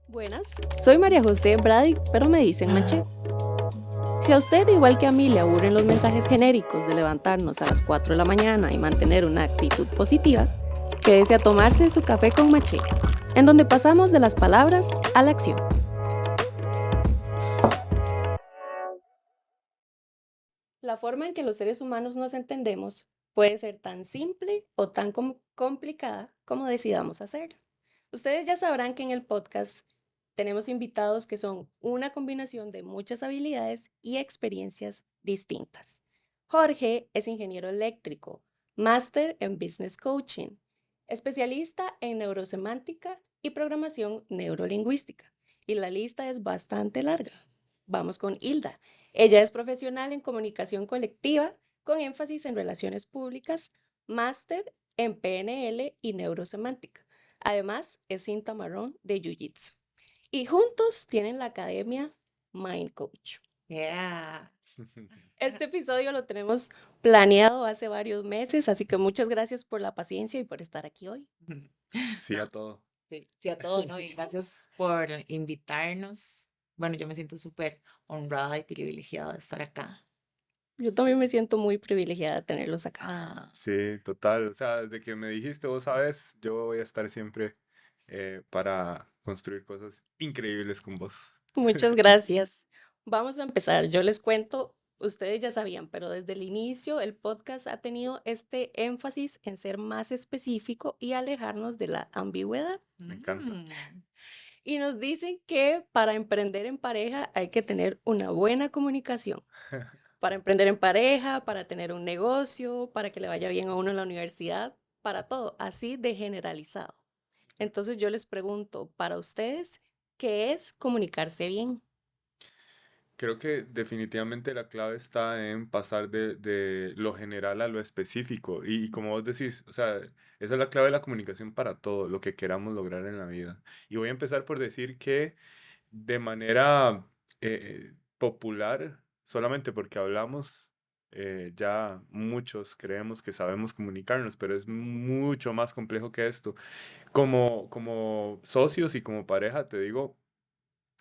Buenas, soy María José Brady, pero me dicen Maché. Si a usted, igual que a mí, le aburren los mensajes genéricos de levantarnos a las 4 de la mañana y mantener una actitud positiva, quédese a tomarse su café con Maché, en donde pasamos de las palabras a la acción. La forma en que los seres humanos nos entendemos puede ser tan simple o tan complicada como decidamos hacerlo. Ustedes ya sabrán que en el podcast tenemos invitados que son una combinación de muchas habilidades y experiencias distintas. Jorge es ingeniero eléctrico, máster en Business Coaching, especialista en neurosemántica y programación neurolingüística. Y la lista es bastante larga. Vamos con Hilda. Ella es profesional en comunicación colectiva con énfasis en relaciones públicas, máster en PNL y neurosemántica. Además, es cinta marrón de Jiu-Jitsu. Y juntos tienen la academia Mind Coach. Yeah. Este episodio lo tenemos planeado hace varios meses, así que muchas gracias por la paciencia y por estar aquí hoy. Sí a todo. Sí, a todo, ¿no? Y gracias por invitarnos. Bueno, yo me siento súper honrada y privilegiada de estar acá. Yo también me siento muy privilegiada de tenerlos acá. Ah, Sí, total. O sea, desde que me dijiste, vos sabes, yo voy a estar siempre para construir cosas increíbles con vos. Muchas gracias. Vamos a empezar. Yo les cuento, ustedes ya sabían, pero desde el inicio el podcast ha tenido este énfasis en ser más específico y alejarnos de la ambigüedad. Me encanta. Y nos dicen que para emprender en pareja hay que tener una buena comunicación. Para emprender en pareja, para tener un negocio, para que le vaya bien a uno en la universidad, para todo, así de generalizado. Entonces yo les pregunto, para ustedes, ¿qué es comunicarse bien? Creo que definitivamente la clave está en pasar de lo general a lo específico. Y como vos decís, o sea, esa es la clave de la comunicación para todo lo que queramos lograr en la vida. Y voy a empezar por decir que de manera popular, solamente porque hablamos, ya muchos creemos que sabemos comunicarnos, pero es mucho más complejo que esto. Como socios y como pareja, te digo,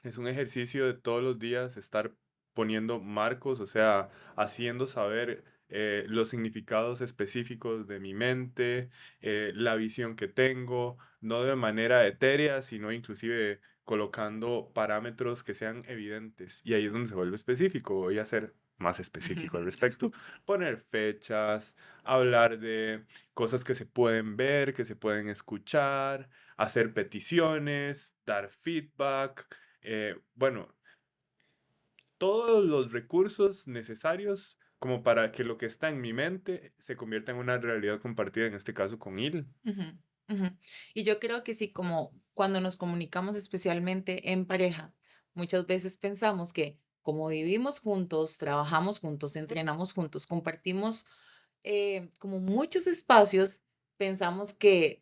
es un ejercicio de todos los días estar poniendo marcos, o sea, haciendo saber los significados específicos de mi mente, la visión que tengo, no de manera etérea, sino inclusive colocando parámetros que sean evidentes. Y ahí es donde se vuelve específico. Voy a ser más específico al respecto. Poner fechas, hablar de cosas que se pueden ver, que se pueden escuchar, hacer peticiones, dar feedback, bueno, todos los recursos necesarios como para que lo que está en mi mente se convierta en una realidad compartida, en este caso con Il. ujú, ujú. Y yo creo que sí, como cuando nos comunicamos especialmente en pareja, muchas veces pensamos que como vivimos juntos, trabajamos juntos, entrenamos juntos, compartimos como muchos espacios, pensamos que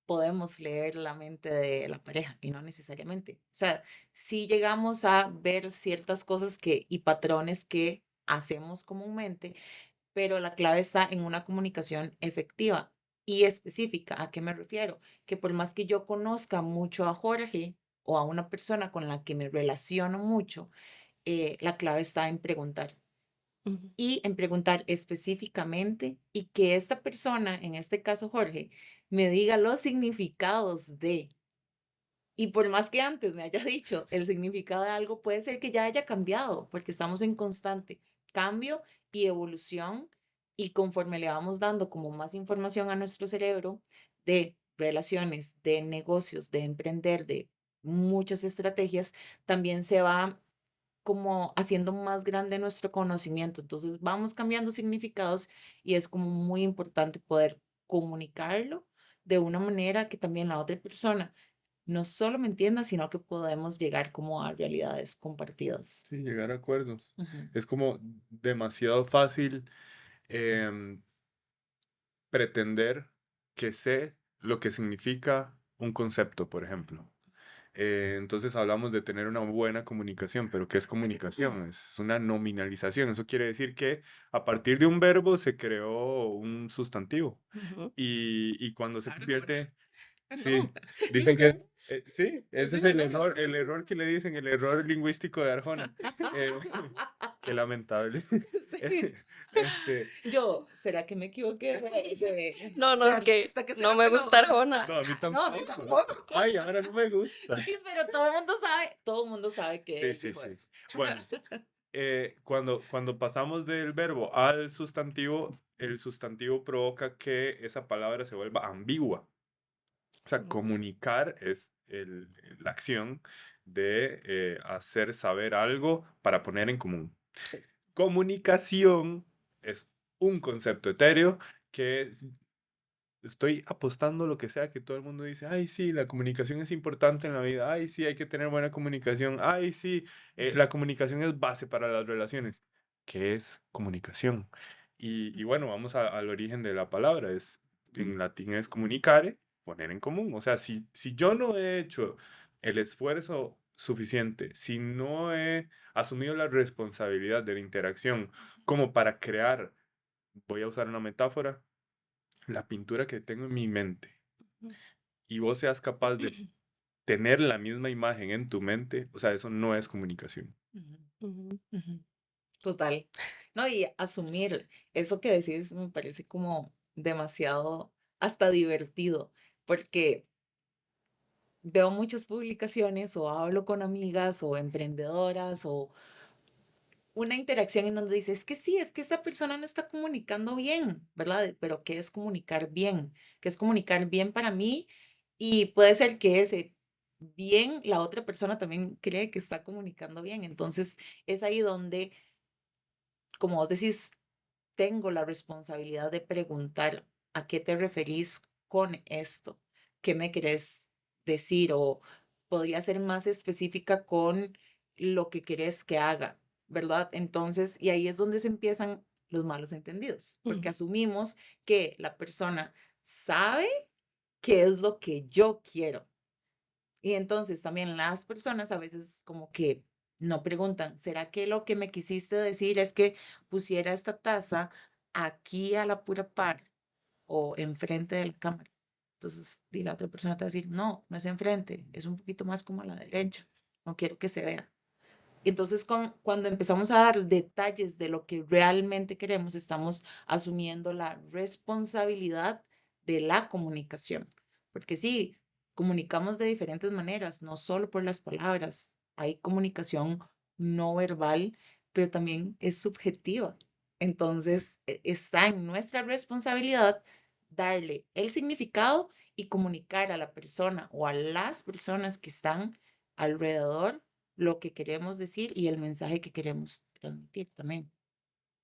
podemos leer la mente de la pareja y no necesariamente. O sea, sí llegamos a ver ciertas cosas y patrones que hacemos comúnmente, pero la clave está en una comunicación efectiva y específica. ¿A qué me refiero? Que por más que yo conozca mucho a Jorge o a una persona con la que me relaciono mucho, la clave está en preguntar Ujú. y en preguntar específicamente y que esta persona, en este caso Jorge, me diga los significados de. Y por más que antes me haya dicho el significado de algo, puede ser que ya haya cambiado, porque estamos en constante cambio y evolución y conforme le vamos dando como más información a nuestro cerebro de relaciones, de negocios, de emprender, de muchas estrategias, también se va como haciendo más grande nuestro conocimiento. Entonces vamos cambiando significados y es como muy importante poder comunicarlo de una manera que también la otra persona no solo me entienda, sino que podemos llegar como a realidades compartidas. Sí, llegar a acuerdos. Ujú, Es como demasiado fácil em, pretender que sé lo que significa un concepto, por ejemplo. Entonces hablamos de tener una buena comunicación, pero ¿qué es comunicación? Es una nominalización. Eso quiere decir que a partir de un verbo se creó un sustantivo. Ujú. Y cuando se convierte Sí, No. dicen que sí, ese es el error que le dicen, el error lingüístico de Arjona. Eh, qué lamentable. Sí. Este, ¿Será que me equivoqué No, no, de es que artista? ¿Qué no será? me Pero, gusta Arjona. no, a mí no, a mí tampoco. tampoco. Ay, ahora no me gusta. Sí, pero todo el mundo sabe que Sí, él sí, dijo sí. eso. Bueno, cuando pasamos del verbo al sustantivo, el sustantivo provoca que esa palabra se vuelva ambigua. O sea, Ujú. comunicar es la acción de hacer saber algo para poner en común. Sí. Comunicación es un concepto etéreo que estoy apostando lo que sea que todo el mundo dice, ay, sí, la comunicación es importante en la vida, ay, sí, hay que tener buena comunicación, ay, sí, la comunicación es base para las relaciones. ¿Qué es comunicación? Y bueno, vamos al origen de la palabra, en latín es comunicare, poner en común. O sea, si yo no he hecho el esfuerzo suficiente, si no he asumido la responsabilidad de la interacción como para crear, voy a usar una metáfora, la pintura que tengo en mi mente Ujú. y vos seas capaz de tener la misma imagen en tu mente, o sea, eso no es comunicación. Ujú, Ujú. ujú. Total. No, y asumir eso que decís me parece como demasiado hasta divertido, porque veo muchas publicaciones o hablo con amigas o emprendedoras o una interacción en donde dice, es que sí, es que esa persona no está comunicando bien, ¿verdad? Pero ¿qué es comunicar bien? ¿Qué es comunicar bien para mí? Y puede ser que ese bien, la otra persona también cree que está comunicando bien. Entonces, es ahí donde, como vos decís, tengo la responsabilidad de preguntar a qué te referís con esto, qué me querés decir o podría ser más específica con lo que querés que haga, ¿verdad? Entonces, y ahí es donde se empiezan los malos entendidos, porque Ujú. asumimos que la persona sabe qué es lo que yo quiero. Y entonces también las personas a veces como que no preguntan, ¿será que lo que me quisiste decir es que pusiera esta taza aquí a la pura par o enfrente de la cámara? Entonces, y la otra persona te va a decir, no, no es enfrente, es un poquito más como a la derecha, no quiero que se vea. Entonces, cuando empezamos a dar detalles de lo que realmente queremos, estamos asumiendo la responsabilidad de la comunicación. Porque sí, comunicamos de diferentes maneras, no solo por las palabras. Hay comunicación no verbal, pero también es subjetiva. Entonces, está en nuestra responsabilidad darle el significado y comunicar a la persona o a las personas que están alrededor lo que queremos decir y el mensaje que queremos transmitir también.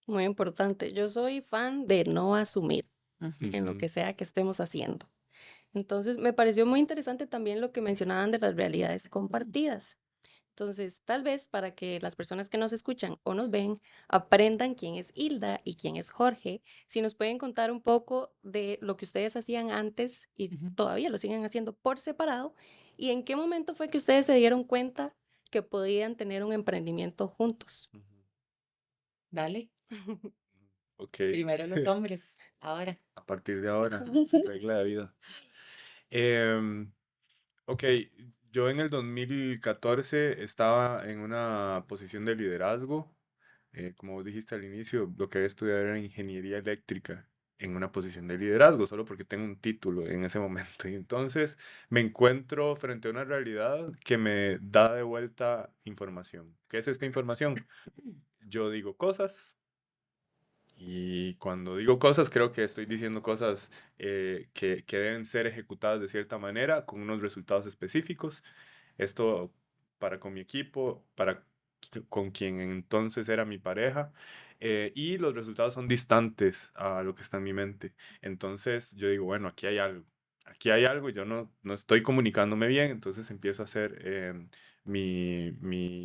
Muy importante. Yo soy fan de no asumir Ujú, en lo Ujú, que sea que estemos haciendo. Entonces, me pareció muy interesante también lo que mencionaban de las realidades compartidas. Entonces, tal vez para que las personas que nos escuchan o nos ven aprendan quién es Hilda y quién es Jorge, si nos pueden contar un poco de lo que ustedes hacían antes y ujú. todavía lo siguen haciendo por separado, y en qué momento fue que ustedes se dieron cuenta que podían tener un emprendimiento juntos. ujú. Dale, Ok, primero los hombres, ahora. a partir de ahora, regla de vida. Em, ok, yo en el 2014 estaba en una posición de liderazgo. Como vos dijiste al inicio, lo que había estudiado era ingeniería eléctrica en una posición de liderazgo, solo porque tengo un título en ese momento. Y entonces me encuentro frente a una realidad que me da de vuelta información. ¿Qué es esta información? Yo digo cosas y cuando digo cosas creo que estoy diciendo cosas que deben ser ejecutadas de cierta manera con unos resultados específicos. Esto para con mi equipo, con quien entonces era mi pareja, y los resultados son distantes a lo que está en mi mente. Entonces yo digo, bueno, aquí hay algo, yo no estoy comunicándome bien, entonces empiezo a hacer mi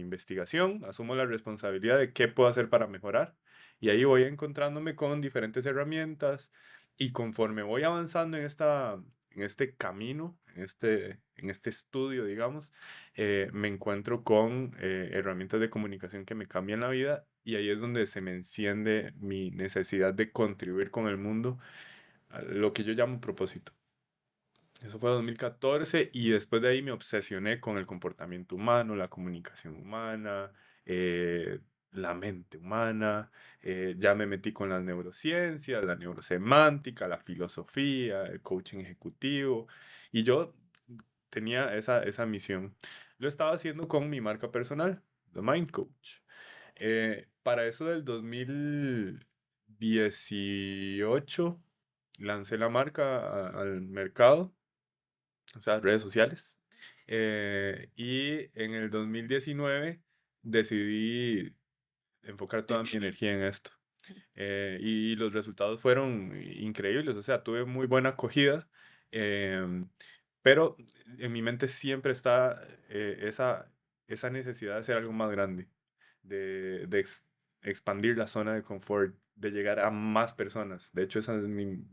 investigación, asumo la responsabilidad de qué puedo hacer para mejorar, y ahí voy encontrándome con diferentes herramientas, y conforme voy avanzando en este camino, en este estudio, digamos, me encuentro con herramientas de comunicación que me cambian la vida y ahí es donde se me enciende mi necesidad de contribuir con el mundo, a lo que yo llamo propósito. Eso fue 2014 y después de ahí me obsesioné con el comportamiento humano, la comunicación humana, eh, la mente humana. Ya me metí con las neurociencias, la neurosemántica, la filosofía, el coaching ejecutivo. Y yo tenía esa misión. Lo estaba haciendo con mi marca personal, The Mind Coach. Para eso del 2018 lancé la marca al mercado, o sea, redes sociales. Y en el 2019 decidí enfocar toda mi energía en esto. Y los resultados fueron increíbles, o sea, tuve muy buena acogida, pero en mi mente siempre está esa necesidad de hacer algo más grande, de expandir la zona de confort, de llegar a más personas. De hecho, esa es mi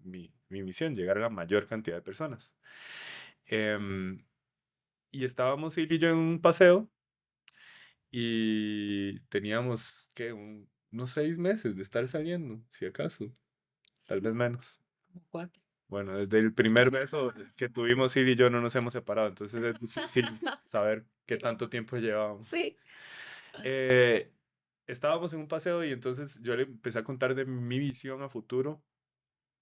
misión, llegar a la mayor cantidad de personas. Em, y estábamos Sil y yo en un paseo y teníamos, ¿qué? Unos 6 meses de estar saliendo, si acaso, tal vez menos. Como 4. Bueno, desde el primer beso que tuvimos Sil y yo no nos hemos separado, entonces es difícil saber qué tanto tiempo llevábamos. Sí. Eh, Estábamos en un paseo y entonces yo le empecé a contar de mi visión a futuro,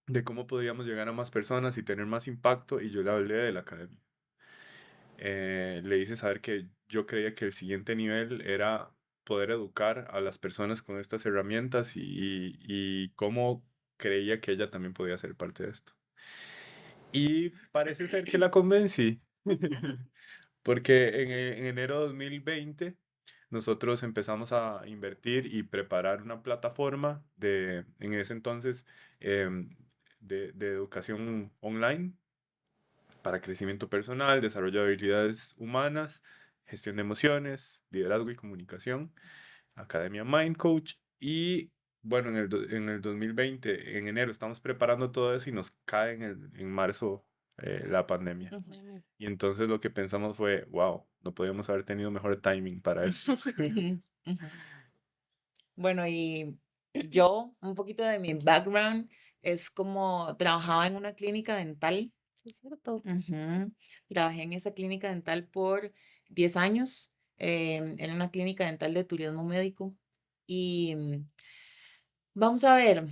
de cómo podíamos llegar a más personas y tener más impacto, y yo le hablé de la academia. Le hice saber que yo creía que el siguiente nivel era poder educar a las personas con estas herramientas y cómo creía que ella también podía ser parte de esto. Y parece ser que la convencí, porque en enero de 2020 nosotros empezamos a invertir y preparar una plataforma en ese entonces, em, de educación online para crecimiento personal, desarrollo de habilidades humanas, gestión de emociones, liderazgo y comunicación, Academia Mind Coach. Y bueno, en el 2020, en enero, estamos preparando todo eso y nos cae en marzo la pandemia. Ujú. Y entonces lo que pensamos fue, wow, no podíamos haber tenido mejor timing para eso. Ujú, ujú. Bueno, y yo, un poquito de mi background es como trabajaba en una clínica dental. Es cierto. Ujú. Trabajé en esa clínica dental por 10 años. Era una clínica dental de turismo médico. Y vamos a ver,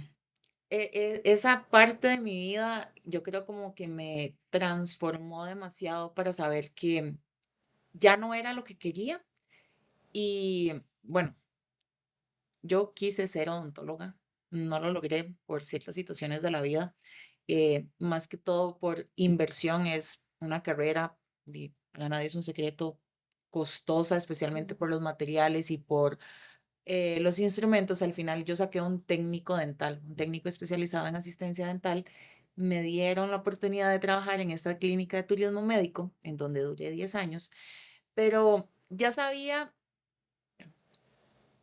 esa parte de mi vida yo creo como que me transformó demasiado para saber que ya no era lo que quería. Y bueno, yo quise ser odontóloga, no lo logré por ciertas situaciones de la vida, más que todo por inversión. Es una carrera, y para nadie es un secreto, costosa, especialmente por los materiales y por los instrumentos. Al final yo saqué un técnico dental, un técnico especializado en asistencia dental. Me dieron la oportunidad de trabajar en esta clínica de turismo médico, en donde duré 10 años, pero ya sabía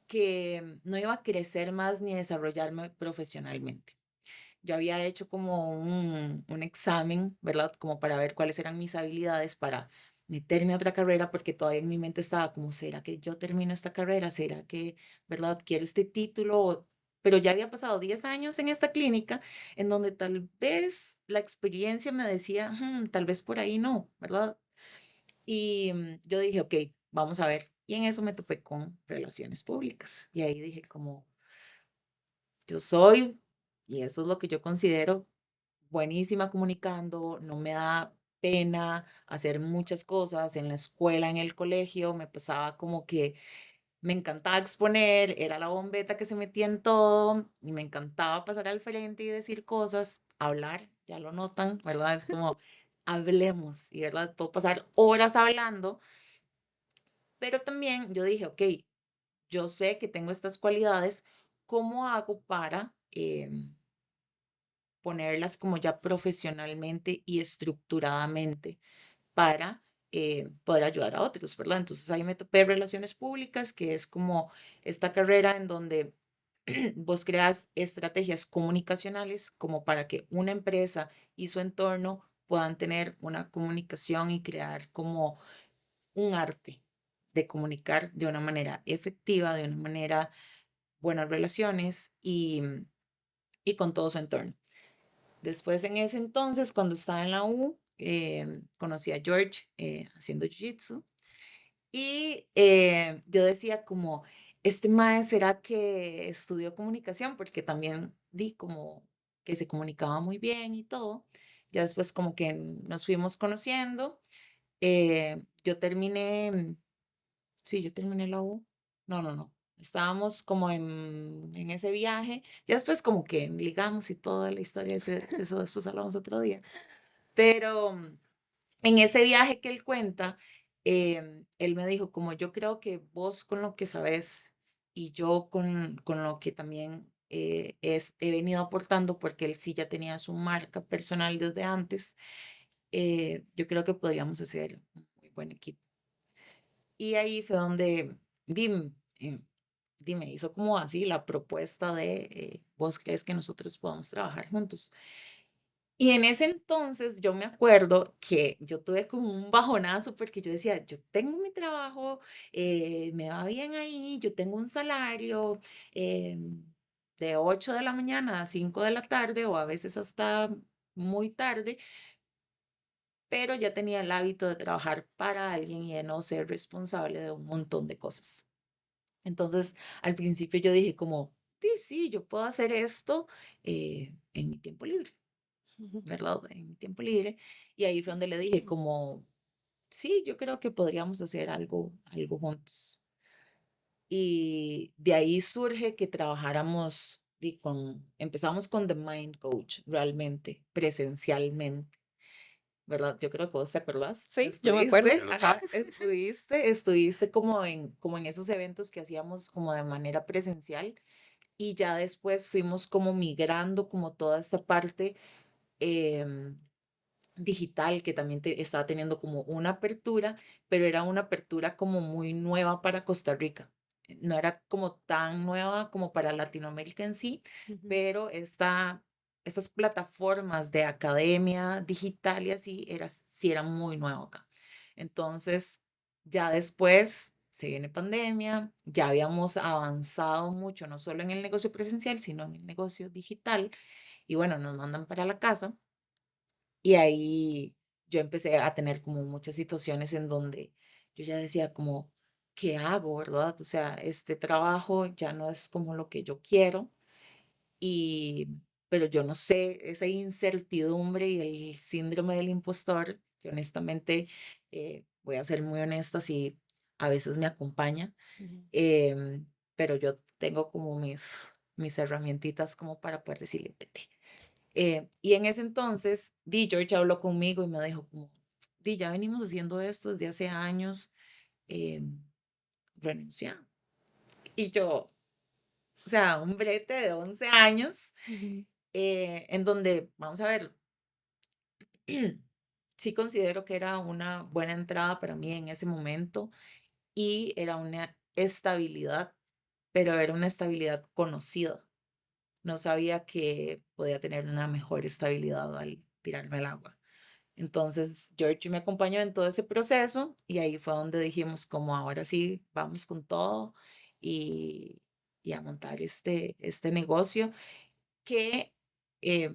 que no iba a crecer más ni desarrollarme profesionalmente. Yo había hecho como un examen, ¿verdad? Como para ver cuáles eran mis habilidades para meterme a otra carrera, porque todavía en mi mente estaba como, ¿será que yo termino esta carrera? ¿Será que, verdad, quiero este título? Pero ya había pasado 10 años en esta clínica, en donde tal vez la experiencia me decía, tal vez por ahí no, ¿verdad? Y yo dije, ok, vamos a ver. Y en eso me topé con relaciones públicas. Y ahí dije como, yo soy, y eso es lo que yo considero, buenísima comunicando, no me da pena hacer muchas cosas en la escuela, en el colegio, me pasaba como que me encantaba exponer, era la bombeta que se metía en todo y me encantaba pasar al frente y decir cosas, hablar, ya lo notan, ¿verdad? Es como, hablemos, y verdad, puedo pasar horas hablando, pero también yo dije, ok, yo sé que tengo estas cualidades, ¿cómo hago para ponerlas como ya profesionalmente y estructuradamente para poder ayudar a otros, ¿verdad? Entonces ahí me topé relaciones públicas, que es como esta carrera en donde vos creas estrategias comunicacionales como para que una empresa y su entorno puedan tener una comunicación y crear como un arte de comunicar de una manera efectiva, de una manera buenas relaciones y con todo su entorno. Después, en ese entonces, cuando estaba en la U, conocí a George haciendo jiu-jitsu y yo decía como, este mae, ¿será que estudió comunicación? Porque también di como que se comunicaba muy bien y todo. Ya después como que nos fuimos conociendo. Yo terminé, sí, yo terminé la U. No, no, no. Estábamos como en ese viaje. Ya después como que ligamos y toda la historia, eso después hablamos otro día. Pero en ese viaje que él cuenta, él me dijo, como yo creo que vos con lo que sabes y yo con lo que también he venido aportando, porque él sí ya tenía su marca personal desde antes, yo creo que podríamos hacer un muy buen equipo. Y ahí fue donde Dim me hizo como así la propuesta de, ¿vos crees que nosotros podamos trabajar juntos? Y en ese entonces yo me acuerdo que yo tuve como un bajonazo porque yo decía, yo tengo mi trabajo, me va bien ahí, yo tengo un salario de 8 de la mañana a 5 de la tarde o a veces hasta muy tarde, pero ya tenía el hábito de trabajar para alguien y de no ser responsable de un montón de cosas. Entonces, al principio yo dije como, sí, sí, yo puedo hacer esto en mi tiempo libre, Ujú. ¿verdad? En mi tiempo libre. Y ahí fue donde le dije como, sí, yo creo que podríamos hacer algo juntos. Y de ahí surge que trabajáramos, empezamos con The Mind Coach realmente, presencialmente. ¿Verdad? Yo creo que vos te acordás. Sí, yo me acuerdo. Estuviste, ajá, estuviste como en esos eventos que hacíamos como de manera presencial y ya después fuimos como migrando como toda esta parte em, digital que también estaba teniendo como una apertura, pero era una apertura como muy nueva para Costa Rica. No era como tan nueva como para Latinoamérica en sí, Ujú. pero estas plataformas de academia digital y así sí era muy nuevo acá. Entonces, ya después se viene pandemia, ya habíamos avanzado mucho, no solo en el negocio presencial, sino en el negocio digital, y bueno, nos mandan para la casa. Y ahí yo empecé a tener como muchas situaciones en donde yo ya decía como, ¿qué hago, verdad? O sea, este trabajo ya no es como lo que yo quiero y, pero yo no sé, esa incertidumbre y el síndrome del impostor, que honestamente, voy a ser muy honesta, sí, a veces me acompaña, Ujú. pero yo tengo como mis herramientitas como para poder decirle, "Vete". Y en ese entonces, George habló conmigo y me dijo como, ya venimos haciendo esto desde hace años, eh, renuncia. Y yo, o sea, un brete de 11 años, Ujú. en donde, vamos a ver, sí considero que era una buena entrada para mí en ese momento y era una estabilidad, pero era una estabilidad conocida. No sabía que podía tener una mejor estabilidad al tirarme al agua. Entonces, George me acompañó en todo ese proceso y ahí fue donde dijimos como ahora sí, vamos con todo y, y a montar este negocio que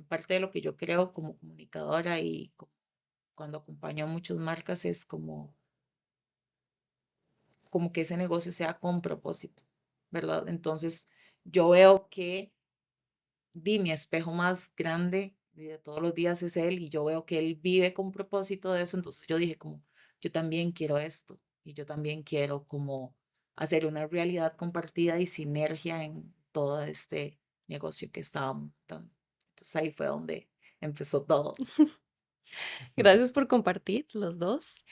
parte de lo que yo creo como comunicadora y cuando acompaño a muchas marcas es como que ese negocio sea con propósito, ¿verdad? Entonces, yo veo que mi espejo más grande de todos los días es él y yo veo que él vive con propósito de eso, entonces yo dije como, yo también quiero esto y yo también quiero como hacer una realidad compartida y sinergia en todo este negocio que estaba montando. Entonces ahí fue donde empezó todo. Gracias por compartir los dos.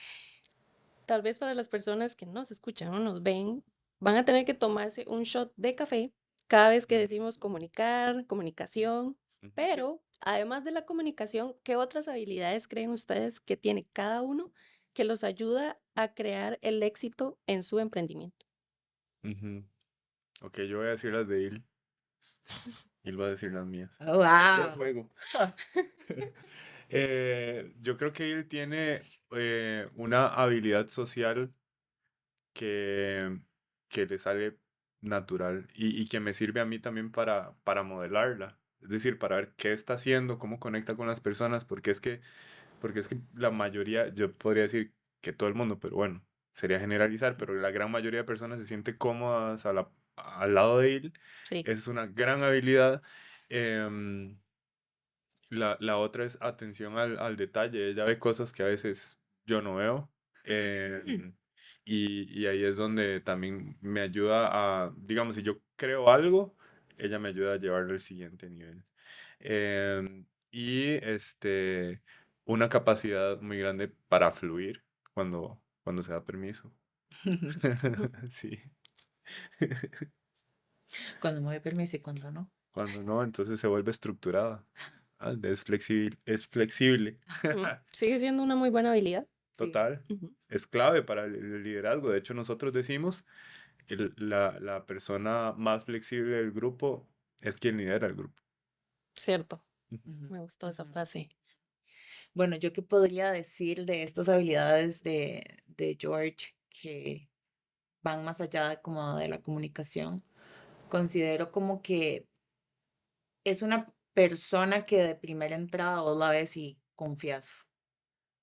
Tal vez para las personas que nos escuchan o nos ven, van a tener que tomarse un shot de café cada vez que decimos comunicar, comunicación, Ujú. pero además de la comunicación, ¿qué otras habilidades creen ustedes que tiene cada uno que los ayuda a crear el éxito en su emprendimiento? Ujú. Ok, yo voy a decir las de Il y él va a decir las mías. Oh, Otro wow. juego. Yo creo que él tiene una habilidad social que, que le sale natural y que me sirve a mí también para modelarla. Es decir, para ver qué está haciendo, cómo conecta con las personas, porque es que porque es que la mayoría, yo podría decir que todo el mundo, pero bueno, sería generalizar, pero la gran mayoría de personas se siente cómodas al lado de él. Sí. Es una gran habilidad. em, la otra es atención al detalle. Ella ve cosas que a veces yo no veo. Y ahí es donde también me ayuda digamos, si yo creo algo, ella me ayuda a llevarlo al siguiente nivel. Y una capacidad muy grande para fluir cuando se da permiso. Sí. Cuando me doy permiso y cuando no. Cuando no, entonces se vuelve estructurada. Es flexible, es flexible. Sigue siendo una muy buena habilidad. Sí. Total. Ujú. Es clave para el liderazgo. De hecho, nosotros decimos que la persona más flexible del grupo es quien lidera el grupo. Cierto. Ujú, Me gustó esa ujú. frase. Bueno, ¿yo qué podría decir de estas habilidades de George que van más allá de como de la comunicación? Considero como que es una persona que de primera entrada vos la ves y confías.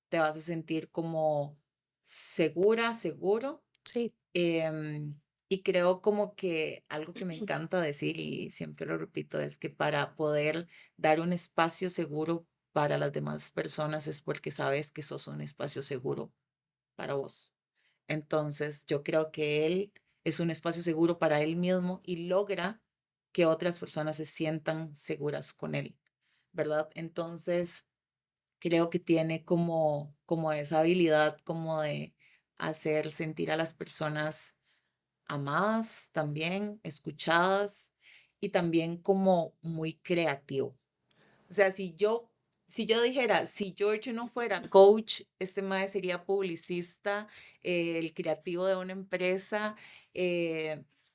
Te vas a sentir como segura, seguro. Sí. Y creo como que algo que me encanta decir y siempre lo repito es que para poder dar un espacio seguro para las demás personas es porque sabes que sos un espacio seguro para vos. Entonces, yo creo que él es un espacio seguro para él mismo y logra que otras personas se sientan seguras con él, ¿verdad? Entonces, creo que tiene como esa habilidad como de hacer sentir a las personas amadas también, escuchadas y también como muy creativo. O sea, si yo dijera, si George no fuera coach, este mae sería publicista, el creativo de una empresa,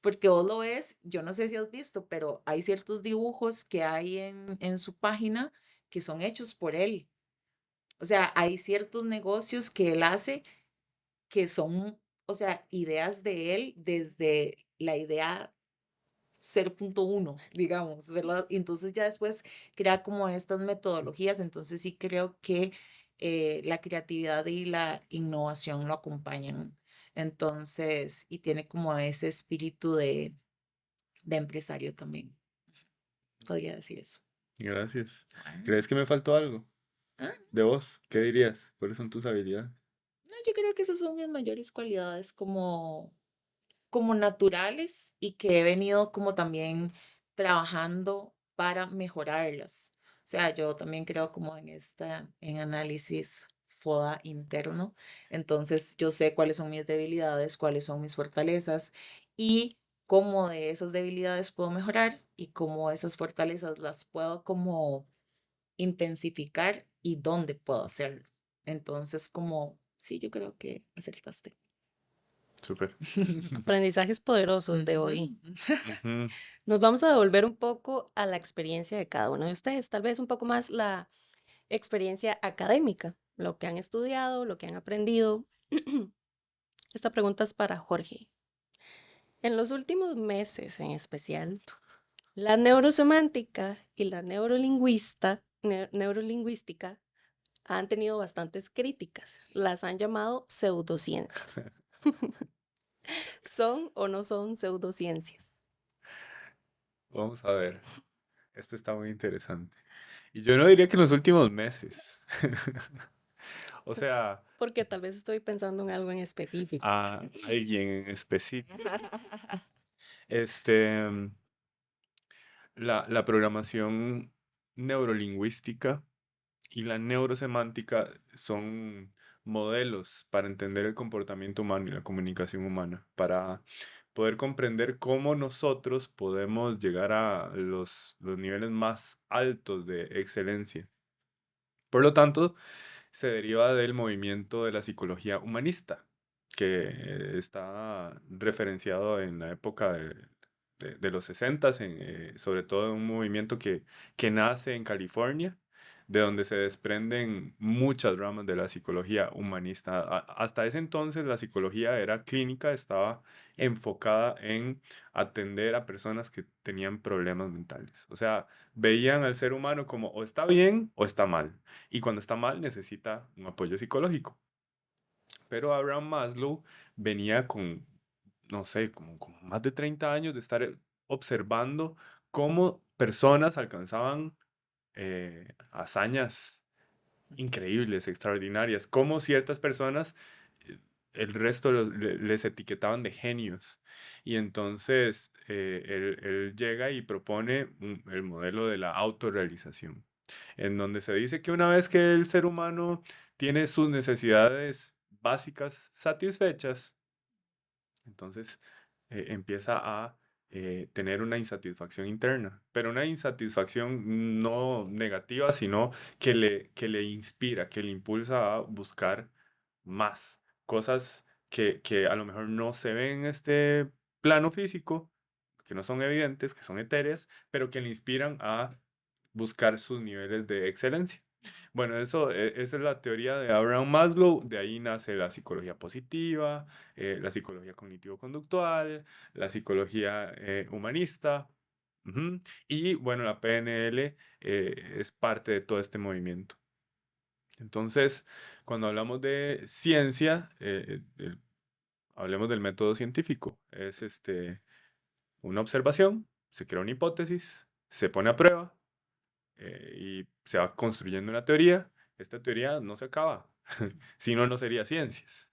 porque vos lo ves, yo no sé si has visto, pero hay ciertos dibujos que hay en su página que son hechos por él. O sea, hay ciertos negocios que él hace que son, o sea, ideas de él desde la idea 0.1, digamos, ¿verdad? Y entonces ya después crea como estas metodologías, entonces sí creo que la creatividad y la innovación lo acompañan. Entonces, y tiene como ese espíritu de empresario también, podría decir eso. Gracias. Bueno, ¿Crees que me faltó algo ah, de vos? ¿Qué dirías? ¿Cuáles son tus habilidades? no, yo creo que esas son mis mayores cualidades como naturales y que he venido como también trabajando para mejorarlas. O sea, yo también creo como en análisis FODA interno. Entonces, yo sé cuáles son mis debilidades, cuáles son mis fortalezas y cómo de esas debilidades puedo mejorar y cómo esas fortalezas las puedo como intensificar y dónde puedo hacerlo. Entonces, como, sí, yo creo que acertaste. Súper. Aprendizajes poderosos de hoy. Ujú. Ujú. Nos vamos a devolver un poco a la experiencia de cada uno de ustedes, tal vez un poco más la experiencia académica, lo que han estudiado, lo que han aprendido. Esta pregunta es para Jorge. En los últimos meses en especial, la neurosemántica y la neurolingüística han tenido bastantes críticas. Las han llamado pseudociencias. ¿Son o no son pseudociencias? Vamos a ver. Esto está muy interesante. Y yo no diría que en los últimos meses. O sea, Porque tal vez estoy pensando en algo en específico. a alguien en específico. Este, la programación neurolingüística y la neurosemántica son modelos para entender el comportamiento humano y la comunicación humana, para poder comprender cómo nosotros podemos llegar a los niveles más altos de excelencia. Por lo tanto, se deriva del movimiento de la psicología humanista, que está referenciado en la época de los 60, sobre todo en un movimiento que nace en California, de donde se desprenden muchas ramas de la psicología humanista. Hasta ese entonces la psicología era clínica, estaba enfocada en atender a personas que tenían problemas mentales. O sea, veían al ser humano como o está bien o está mal. Y cuando está mal necesita un apoyo psicológico. Pero Abraham Maslow venía con, no sé, como más de 30 años de estar observando cómo personas alcanzaban hazañas increíbles, extraordinarias, cómo ciertas personas, el resto les etiquetaban de genios. Y entonces él llega y propone el modelo de la autorrealización, en donde se dice que una vez que el ser humano tiene sus necesidades básicas satisfechas, entonces empieza a tener una insatisfacción interna, pero una insatisfacción no negativa, sino que le inspira, que le impulsa a buscar más cosas que a lo mejor no se ven en este plano físico, que no son evidentes, que son etéreas, pero que le inspiran a buscar sus niveles de excelencia. Bueno, esa es la teoría de Abraham Maslow, de ahí nace la psicología positiva, la psicología cognitivo-conductual, la psicología humanista, ujú, y bueno, la PNL es parte de todo este movimiento. Entonces, cuando hablamos de ciencia, hablemos del método científico. Es una observación, se crea una hipótesis, se pone a prueba y se va construyendo una teoría. Esta teoría no se acaba, si no, no sería ciencias.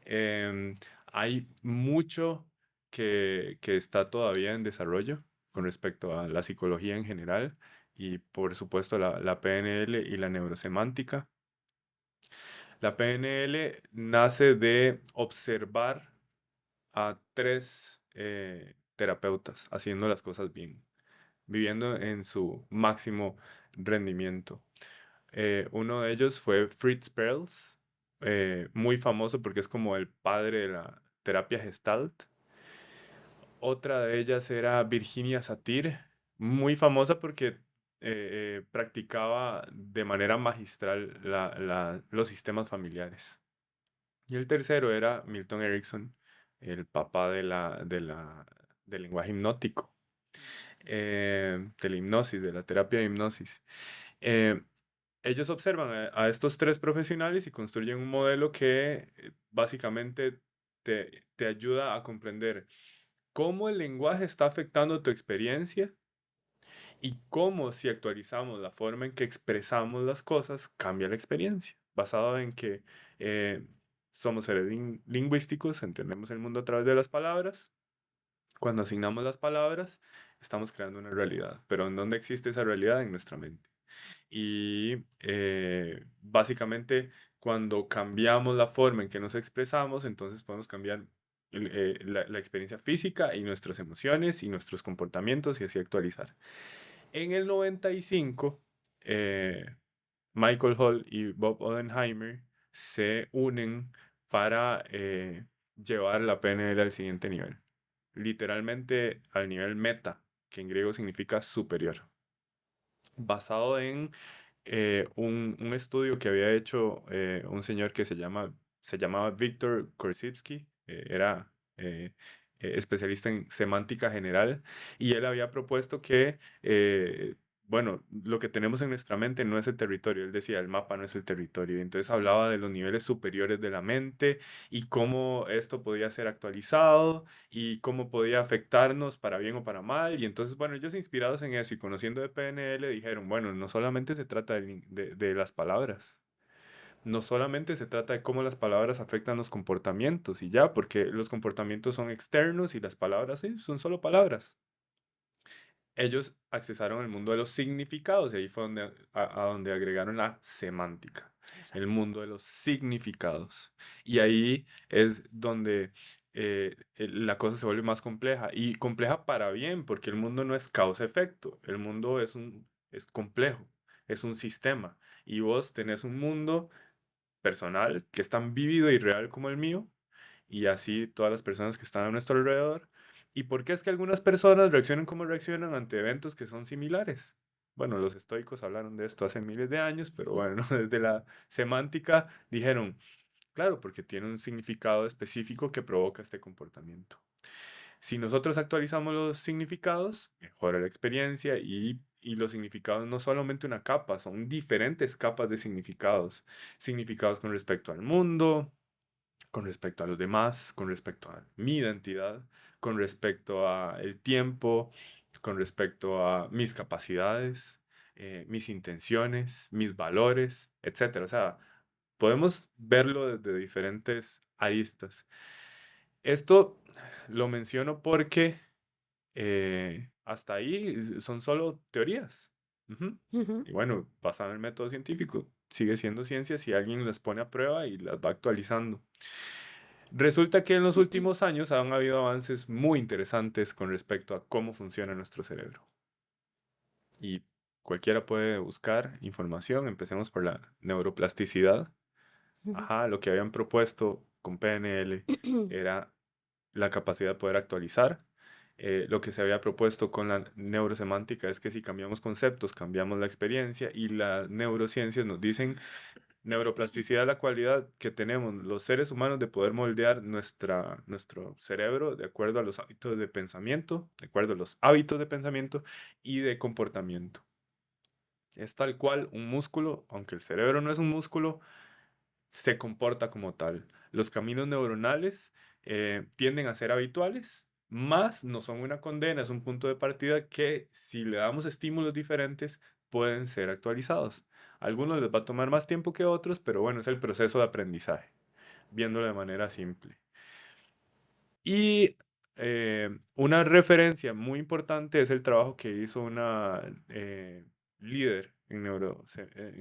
Em, Hay mucho que está todavía en desarrollo con respecto a la psicología en general y por supuesto la PNL y la neurosemántica. La PNL nace de observar a tres terapeutas haciendo las cosas bien, viviendo en su máximo rendimiento. Uno de ellos fue Fritz Perls, muy famoso porque es como el padre de la terapia Gestalt. Otra de ellas era Virginia Satir, muy famosa porque practicaba de manera magistral los sistemas familiares. Y el tercero era Milton Erickson, el papá del lenguaje hipnótico, de la hipnosis, de la terapia de hipnosis. Eh, Ellos observan a estos tres profesionales y construyen un modelo que básicamente te ayuda a comprender cómo el lenguaje está afectando tu experiencia y cómo si actualizamos la forma en que expresamos las cosas, cambia la experiencia, basado en que eh, somos seres lingüísticos, entendemos el mundo a través de las palabras. Cuando asignamos las palabras, estamos creando una realidad, pero ¿en dónde existe esa realidad? En nuestra mente. Y básicamente cuando cambiamos la forma en que nos expresamos, entonces podemos cambiar la experiencia física y nuestras emociones y nuestros comportamientos y así actualizar. En el 95, Michael Hall y Bob Oppenheimer se unen para llevar la PNL al siguiente nivel. Literalmente al nivel meta, que en griego significa superior. Basado en un estudio que había hecho un señor que se llamaba Víctor Korzybski, era especialista en semántica general, y él había propuesto que, bueno, lo que tenemos en nuestra mente no es el territorio, él decía, el mapa no es el territorio, y entonces hablaba de los niveles superiores de la mente y cómo esto podía ser actualizado y cómo podía afectarnos para bien o para mal. Y entonces, bueno, ellos inspirados en eso y conociendo de PNL dijeron, bueno, no solamente se trata de las palabras, no solamente se trata de cómo las palabras afectan los comportamientos y ya, porque los comportamientos son externos y las palabras sí, son solo palabras. Ellos accesaron el mundo de los significados y ahí fue a donde agregaron la semántica, el Exacto. mundo de los significados. Y ahí es donde la cosa se vuelve más compleja y compleja para bien, porque el mundo no es causa-efecto, el mundo es complejo, es un sistema y vos tenés un mundo personal que es tan vívido y real como el mío y así todas las personas que están a nuestro alrededor. ¿Y por qué es que algunas personas reaccionan como reaccionan ante eventos que son similares? bueno, los estoicos hablaron de esto hace miles de años, pero bueno, desde la semántica dijeron, claro, porque tiene un significado específico que provoca este comportamiento. Si nosotros actualizamos los significados, mejora la experiencia y los significados no solamente una capa, son diferentes capas de significados. Significados con respecto al mundo, con respecto a los demás, con respecto a mi identidad, con respecto a el tiempo, con respecto a mis capacidades, mis intenciones, mis valores, etcétera. O sea, podemos verlo desde diferentes aristas. Esto lo menciono porque hasta ahí son solo teorías. Ujú. Ujú. Y bueno, basado en el método científico, sigue siendo ciencia si alguien las pone a prueba y las va actualizando. Resulta que en los últimos años han habido avances muy interesantes con respecto a cómo funciona nuestro cerebro. Y cualquiera puede buscar información. Empecemos por la neuroplasticidad. Ujú. Ajá, lo que habían propuesto con PNL era la capacidad de poder actualizar. Lo que se había propuesto con la neurosemántica es que si cambiamos conceptos, cambiamos la experiencia y las neurociencias nos dicen neuroplasticidad, la cualidad que tenemos los seres humanos de poder moldear nuestro cerebro de acuerdo a los hábitos de pensamiento, de acuerdo a los hábitos de pensamiento y de comportamiento. Es tal cual un músculo, aunque el cerebro no es un músculo, se comporta como tal. Los caminos neuronales tienden a ser habituales, más no son una condena, es un punto de partida que si le damos estímulos diferentes pueden ser actualizados. A algunos les va a tomar más tiempo que a otros, pero bueno, es el proceso de aprendizaje, viéndolo de manera simple. Y una referencia muy importante es el trabajo que hizo una líder en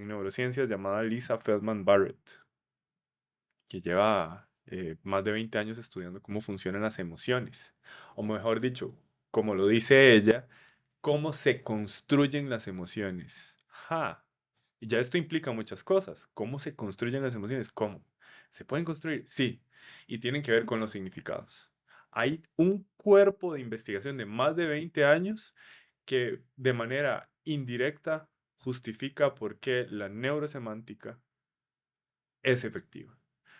neurociencias llamada Lisa Feldman Barrett, que lleva más de 20 años estudiando cómo funcionan las emociones, o mejor dicho, como lo dice ella, cómo se construyen las emociones. Ja. Y ya esto implica muchas cosas. ¿Cómo se construyen las emociones? ¿Cómo? ¿Se pueden construir? Sí. Y tienen que ver con los significados. Hay un cuerpo de investigación de más de 20 años que de manera indirecta justifica por qué la neurosemántica es efectiva.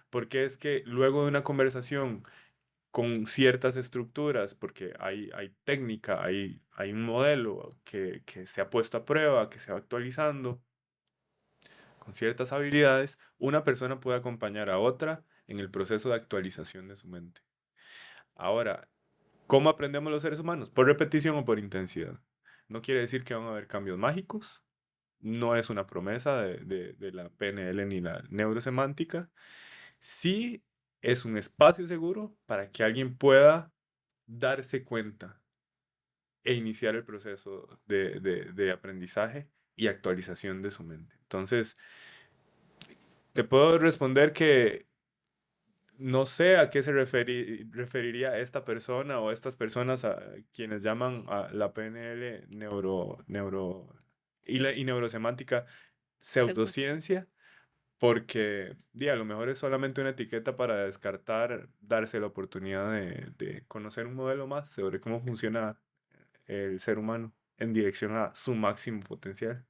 Porque es que luego de una conversación con ciertas estructuras, porque hay técnica, hay un modelo que se ha puesto a prueba, que se va actualizando, con ciertas habilidades, una persona puede acompañar a otra en el proceso de actualización de su mente. Ahora, ¿cómo aprendemos los seres humanos? ¿Por repetición o por intensidad? No quiere decir que van a haber cambios mágicos, no es una promesa de la PNL ni la neurosemántica. Sí es un espacio seguro para que alguien pueda darse cuenta e iniciar el proceso de aprendizaje y actualización de su mente. Entonces, te puedo responder que no sé a qué se referiría esta persona o estas personas a quienes llaman a la PNL y neurosemántica Pseudo. pseudociencia, porque a lo mejor es solamente una etiqueta para descartar, darse la oportunidad de conocer un modelo más sobre cómo funciona el ser humano en dirección a su máximo potencial.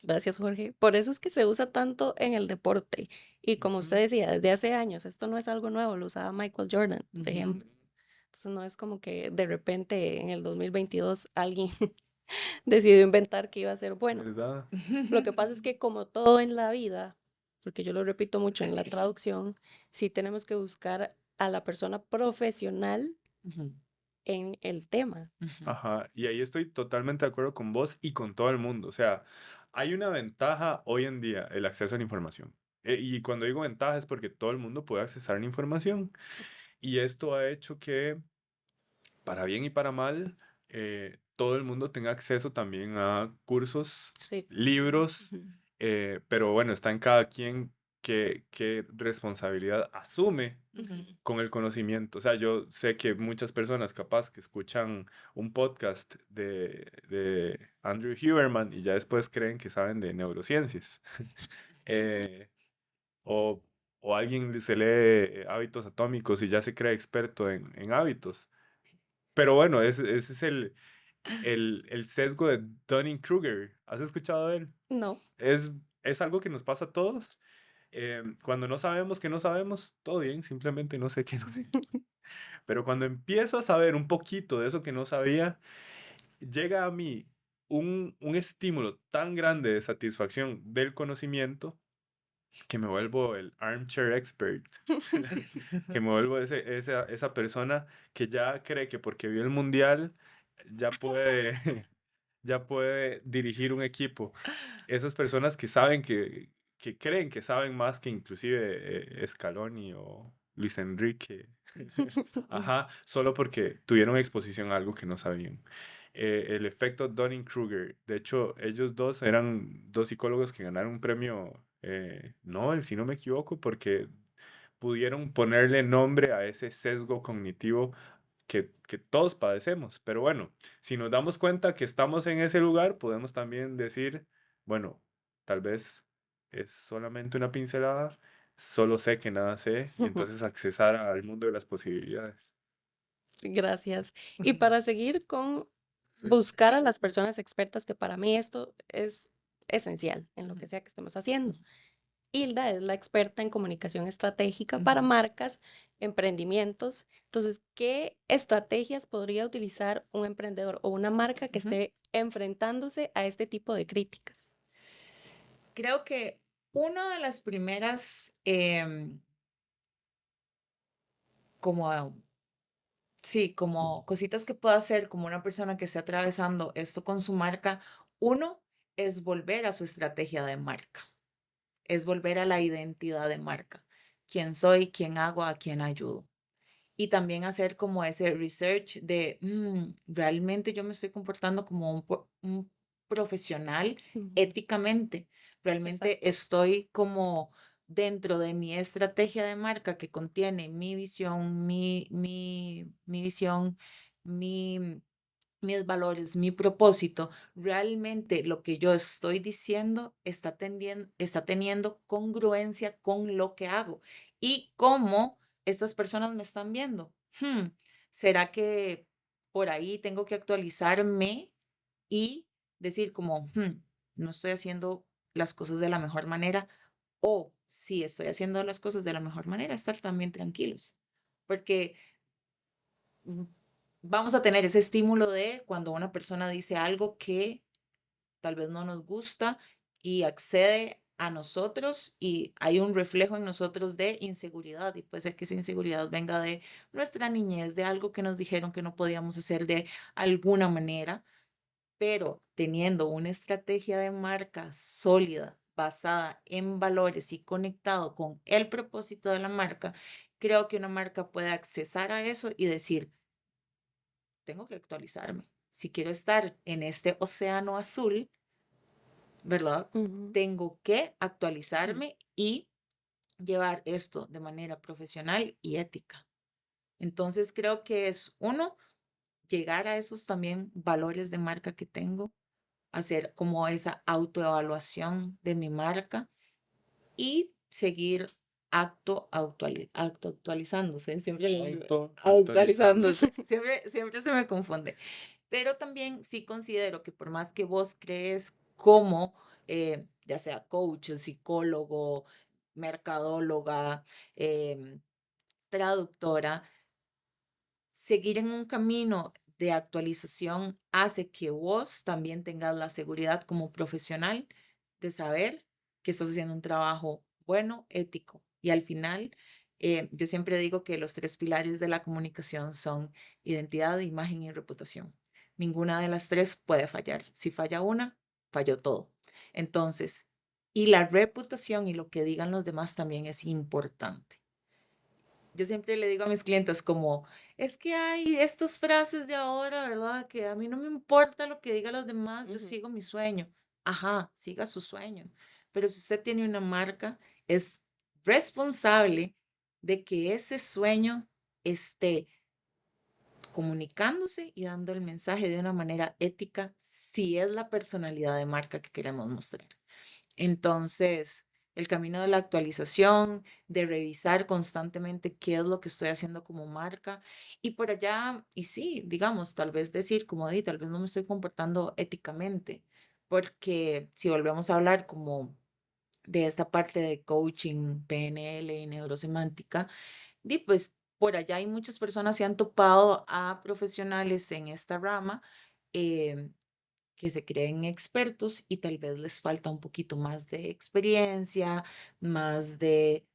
Gracias, Jorge. Por eso es que se usa tanto en el deporte. Y como usted Ujú, decía, desde hace años, esto no es algo nuevo, lo usaba Michael Jordan, por Ujú. ejemplo. Entonces no es como que de repente en el 2022 alguien decidió inventar que iba a ser bueno. ¿verdad? Lo que pasa es que como todo en la vida, porque yo lo repito mucho en la traducción, sí tenemos que buscar a la persona profesional Ujú, en el tema. ujú, Ajá, y ahí estoy totalmente de acuerdo con vos y con todo el mundo. O sea, hay una ventaja hoy en día, el acceso a la información. Y cuando digo ventaja es porque todo el mundo puede accesar a la información. Y esto ha hecho que, para bien y para mal, todo el mundo tenga acceso también a cursos, Sí. libros, Ujú. pero bueno, está en cada quien qué responsabilidad asume Ujú. con el conocimiento. O sea, yo sé que muchas personas capaz que escuchan un podcast de Andrew Huberman y ya después creen que saben de neurociencias. Eh, o, o alguien se lee hábitos atómicos y ya se cree experto en hábitos. Pero bueno, ese es el sesgo de Dunning-Kruger. ¿Has escuchado de él? No. Es algo que nos pasa a todos. Cuando no sabemos que no sabemos, todo bien, simplemente no sé qué no sé. Pero cuando empiezo a saber un poquito de eso que no sabía, llega a mí un estímulo tan grande de satisfacción del conocimiento que me vuelvo el armchair expert, que me vuelvo esa persona que ya cree que porque vio el mundial ya puede, ya puede dirigir un equipo. Esas personas que saben que creen que saben más que inclusive Scaloni o Luis Enrique. Ajá, solo porque tuvieron exposición a algo que no sabían. El efecto Dunning-Kruger. De hecho, ellos dos eran dos psicólogos que ganaron un premio Nobel, si no me equivoco, porque pudieron ponerle nombre a ese sesgo cognitivo que todos padecemos. Pero bueno, si nos damos cuenta que estamos en ese lugar, podemos también decir, bueno, tal vez es solamente una pincelada, solo sé que nada sé, y entonces accesar al mundo de las posibilidades. Gracias. Y para seguir con buscar a las personas expertas, que para mí esto es esencial en lo que sea que estemos haciendo. Hilda es la experta en comunicación estratégica para marcas, emprendimientos. Entonces, ¿qué estrategias podría utilizar un emprendedor o una marca que Ujú. esté enfrentándose a este tipo de críticas? Creo que una de las primeras, como, sí, como cositas que pueda hacer como una persona que esté atravesando esto con su marca, uno es volver a su estrategia de marca, es volver a la identidad de marca. ¿Quién soy? ¿Quién hago? ¿A quién ayudo? Y también hacer como ese research de, realmente yo me estoy comportando como un profesional Ujú. éticamente. Realmente Exacto. estoy como dentro de mi estrategia de marca que contiene mi visión, mi visión, mi, mis valores, mi propósito. Realmente lo que yo estoy diciendo está teniendo congruencia con lo que hago y cómo estas personas me están viendo. ¿Será que por ahí tengo que actualizarme y decir como, no estoy haciendo las cosas de la mejor manera? O si estoy haciendo las cosas de la mejor manera, estar también tranquilos. Porque mm, vamos a tener ese estímulo de cuando una persona dice algo que tal vez no nos gusta y accede a nosotros y hay un reflejo en nosotros de inseguridad y puede ser que esa inseguridad venga de nuestra niñez, de algo que nos dijeron que no podíamos hacer de alguna manera, pero teniendo una estrategia de marca sólida, basada en valores y conectado con el propósito de la marca, creo que una marca puede accesar a eso y decir, tengo que actualizarme. Si quiero estar en este océano azul, ¿verdad? Ujú. Tengo que actualizarme y llevar esto de manera profesional y ética. Entonces creo que es uno, llegar a esos también valores de marca que tengo, hacer como esa autoevaluación de mi marca y seguir actualizándose, siempre le digo, Actualizando. actualizándose, siempre se me confunde. Pero también sí considero que por más que vos crees como, ya sea coach, psicólogo, mercadóloga, em, traductora, seguir en un camino de actualización hace que vos también tengas la seguridad como profesional de saber que estás haciendo un trabajo bueno, ético. Y al final, yo siempre digo que los tres pilares de la comunicación son identidad, imagen y reputación. Ninguna de las tres puede fallar. Si falla una, falló todo. Entonces, y la reputación y lo que digan los demás también es importante. Yo siempre le digo a mis clientes como, es que hay estas frases de ahora, ¿verdad? Que a mí no me importa lo que digan los demás, yo Ujú. sigo mi sueño. Ajá, siga su sueño. Pero si usted tiene una marca, es responsable de que ese sueño esté comunicándose y dando el mensaje de una manera ética, si es la personalidad de marca que queremos mostrar. Entonces, el camino de la actualización, de revisar constantemente qué es lo que estoy haciendo como marca y por allá, y sí, digamos, tal vez decir como di, tal vez no me estoy comportando éticamente, porque si volvemos a hablar como de esta parte de coaching, PNL y neurosemántica, di pues por allá hay muchas personas que han topado a profesionales en esta rama em, que se creen expertos y tal vez les falta un poquito más de experiencia, más de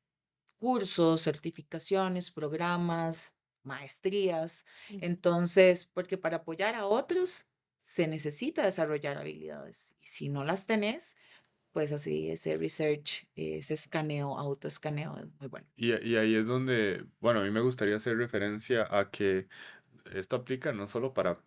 cursos, certificaciones, programas, maestrías. Ujú. Entonces, porque para apoyar a otros se necesita desarrollar habilidades y si no las tenés, pues así ese research, ese escaneo, autoescaneo es muy bueno. Y ahí es donde, bueno, a mí me gustaría hacer referencia a que esto aplica no solo para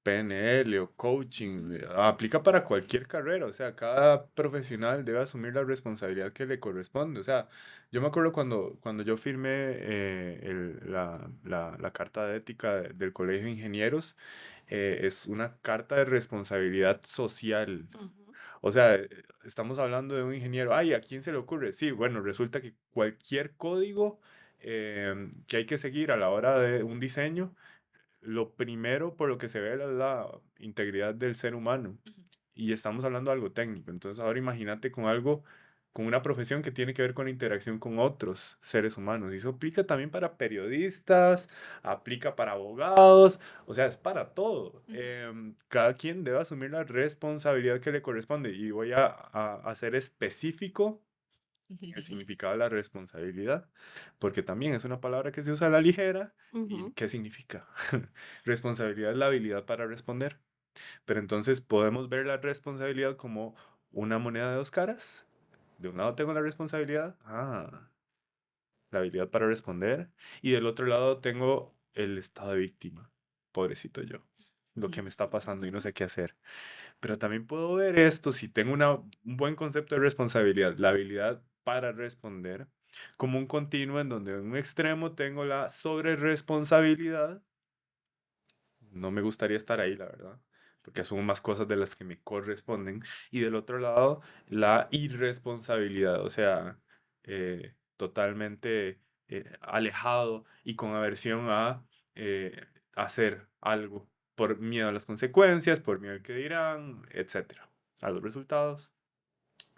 PNL o coaching, aplica para cualquier carrera, o sea, cada profesional debe asumir la responsabilidad que le corresponde. O sea, yo me acuerdo cuando yo firmé la carta de ética del Colegio de Ingenieros, es una carta de responsabilidad social. Ujú. O sea, estamos hablando de un ingeniero. Ay, ¿a quién se le ocurre? Sí, bueno, resulta que cualquier código que hay que seguir a la hora de un diseño, lo primero por lo que se ve es la integridad del ser humano. Ujú. Y estamos hablando de algo técnico. Entonces, ahora imagínate con algo, con una profesión que tiene que ver con la interacción con otros seres humanos. Y eso aplica también para periodistas, aplica para abogados, o sea, es para todo. Ujú. Cada quien debe asumir la responsabilidad que le corresponde. Y voy a ser específico en el significado de la responsabilidad, porque también es una palabra que se usa a la ligera. ¿Y Ujú. qué significa? Responsabilidad es la habilidad para responder. Pero entonces podemos ver la responsabilidad como una moneda de dos caras. De un lado tengo la responsabilidad, la habilidad para responder, y del otro lado tengo el estado de víctima. Pobrecito yo, lo que me está pasando y no sé qué hacer. Pero también puedo ver esto si tengo un buen concepto de responsabilidad, la habilidad para responder, como un continuo en donde en un extremo tengo la sobreresponsabilidad. No me gustaría estar ahí, la verdad, porque asumo más cosas de las que me corresponden. Y del otro lado, la irresponsabilidad, o sea, totalmente alejado y con aversión a hacer algo por miedo a las consecuencias, por miedo al que dirán, etcétera, a los resultados.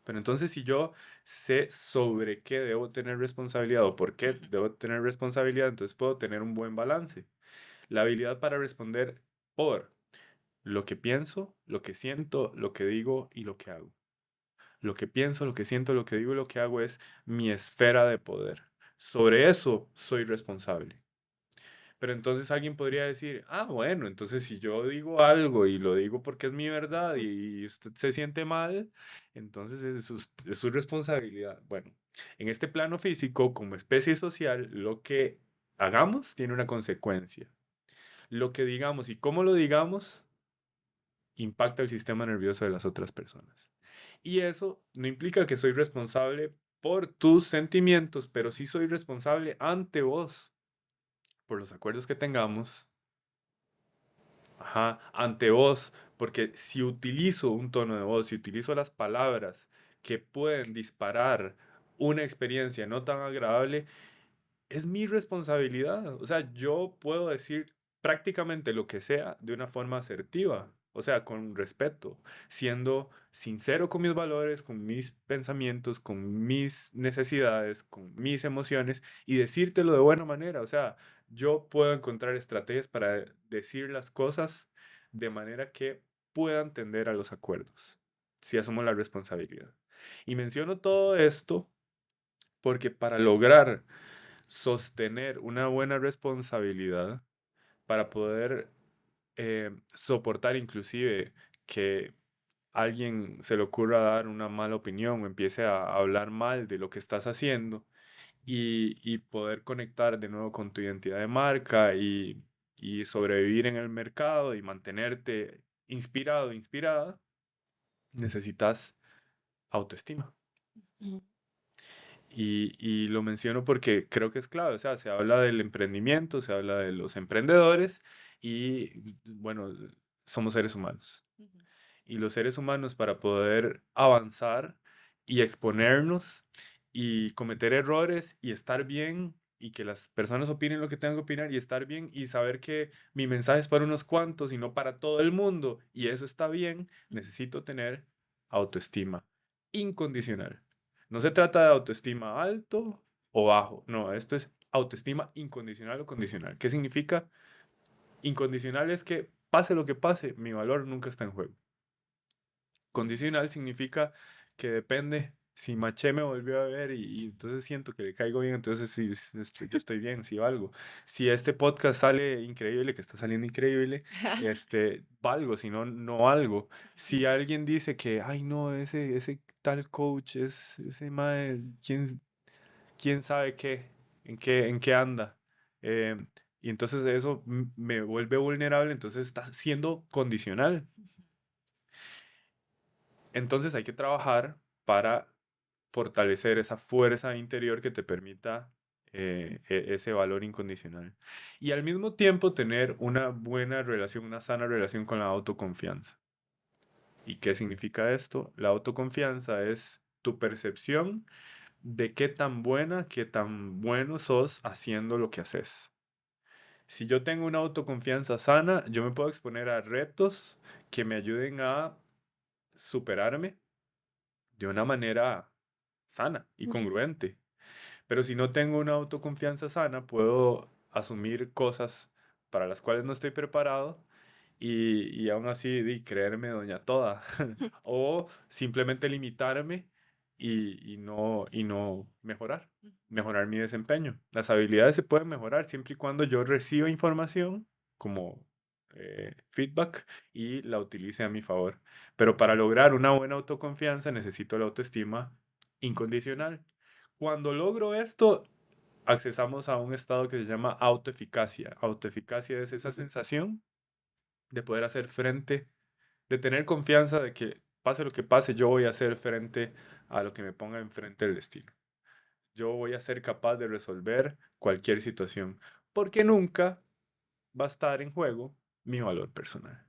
Pero entonces, si yo sé sobre qué debo tener responsabilidad o por qué Ujú. debo tener responsabilidad, entonces puedo tener un buen balance. La habilidad para responder por lo que pienso, lo que siento, lo que digo y lo que hago. Lo que pienso, lo que siento, lo que digo y lo que hago es mi esfera de poder. Sobre eso soy responsable. Pero entonces alguien podría decir, bueno, entonces si yo digo algo y lo digo porque es mi verdad y usted se siente mal, entonces es su responsabilidad. Bueno, en este plano físico, como especie social, lo que hagamos tiene una consecuencia. Lo que digamos y cómo lo digamos impacta el sistema nervioso de las otras personas. Y eso no implica que soy responsable por tus sentimientos, pero sí soy responsable ante vos por los acuerdos que tengamos, ajá, ante vos, porque si utilizo un tono de voz, si utilizo las palabras que pueden disparar una experiencia no tan agradable, es mi responsabilidad. O sea, yo puedo decir prácticamente lo que sea de una forma asertiva, o sea, con respeto, siendo sincero con mis valores, con mis pensamientos, con mis necesidades, con mis emociones y decírtelo de buena manera. O sea, yo puedo encontrar estrategias para decir las cosas de manera que puedan tender a los acuerdos, si asumo la responsabilidad. Y menciono todo esto porque para lograr sostener una buena responsabilidad para poder soportar inclusive que alguien se le ocurra dar una mala opinión o empiece a hablar mal de lo que estás haciendo y poder conectar de nuevo con tu identidad de marca y sobrevivir en el mercado y mantenerte inspirado, inspirada, necesitas autoestima. Ujú. Y lo menciono porque creo que es clave, o sea, se habla del emprendimiento, se habla de los emprendedores y, bueno, somos seres humanos. Ujú. Y los seres humanos para poder avanzar y exponernos y cometer errores y estar bien y que las personas opinen lo que tengan que opinar y estar bien y saber que mi mensaje es para unos cuantos y no para todo el mundo y eso está bien, necesito tener autoestima incondicional. No se trata de autoestima alto o bajo, no, esto es autoestima incondicional o condicional. ¿Qué significa? Incondicional es que pase lo que pase, mi valor nunca está en juego. Condicional significa que depende si Maché me volvió a ver y entonces siento que le caigo bien, entonces sí, yo estoy bien, sí valgo. Si este podcast sale increíble, que está saliendo increíble, valgo, si no, no valgo. Si alguien dice que, ay no, ese tal coach es, ese mae, quién sabe qué, en qué anda. Eh, y entonces eso me vuelve vulnerable, entonces está siendo condicional. Entonces hay que trabajar para fortalecer esa fuerza interior que te permita ese valor incondicional. Y al mismo tiempo tener una buena relación, una sana relación con la autoconfianza. ¿Y qué significa esto? La autoconfianza es tu percepción de qué tan buena, qué tan bueno sos haciendo lo que haces. Si yo tengo una autoconfianza sana, yo me puedo exponer a retos que me ayuden a superarme de una manera sana y Ujú. congruente. Pero si no tengo una autoconfianza sana, puedo asumir cosas para las cuales no estoy preparado y aún así creerme doña toda. O simplemente limitarme y no mejorar mi desempeño. Las habilidades se pueden mejorar siempre y cuando yo reciba información como feedback y la utilice a mi favor. Pero para lograr una buena autoconfianza necesito la autoestima incondicional. Cuando logro esto, accesamos a un estado que se llama autoeficacia. Autoeficacia es esa sensación de poder hacer frente, de tener confianza de que pase lo que pase, yo voy a hacer frente a lo que me ponga enfrente el destino. Yo voy a ser capaz de resolver cualquier situación, porque nunca va a estar en juego mi valor personal.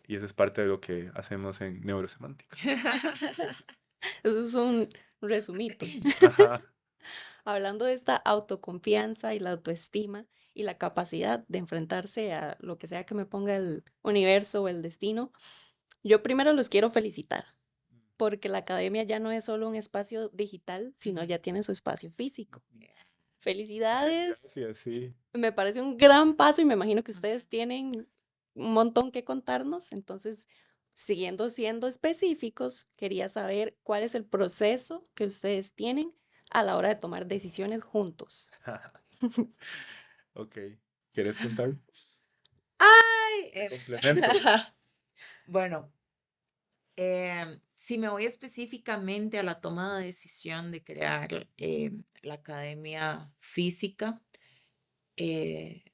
Y eso es parte de lo que hacemos en neurosemántica. Eso es un resumito. Ajá. Hablando de esta autoconfianza y la autoestima y la capacidad de enfrentarse a lo que sea que me ponga el universo o el destino, yo primero los quiero felicitar, porque la academia ya no es solo un espacio digital, sino ya tiene su espacio físico. Felicidades, Gracias, sí. me parece un gran paso y me imagino que ustedes tienen un montón que contarnos, entonces, siguiendo siendo específicos, quería saber cuál es el proceso que ustedes tienen a la hora de tomar decisiones juntos. Ok. ¿Quieres contar? Ay, Complemento. bueno, si me voy específicamente a la toma de decisión de crear la academia física,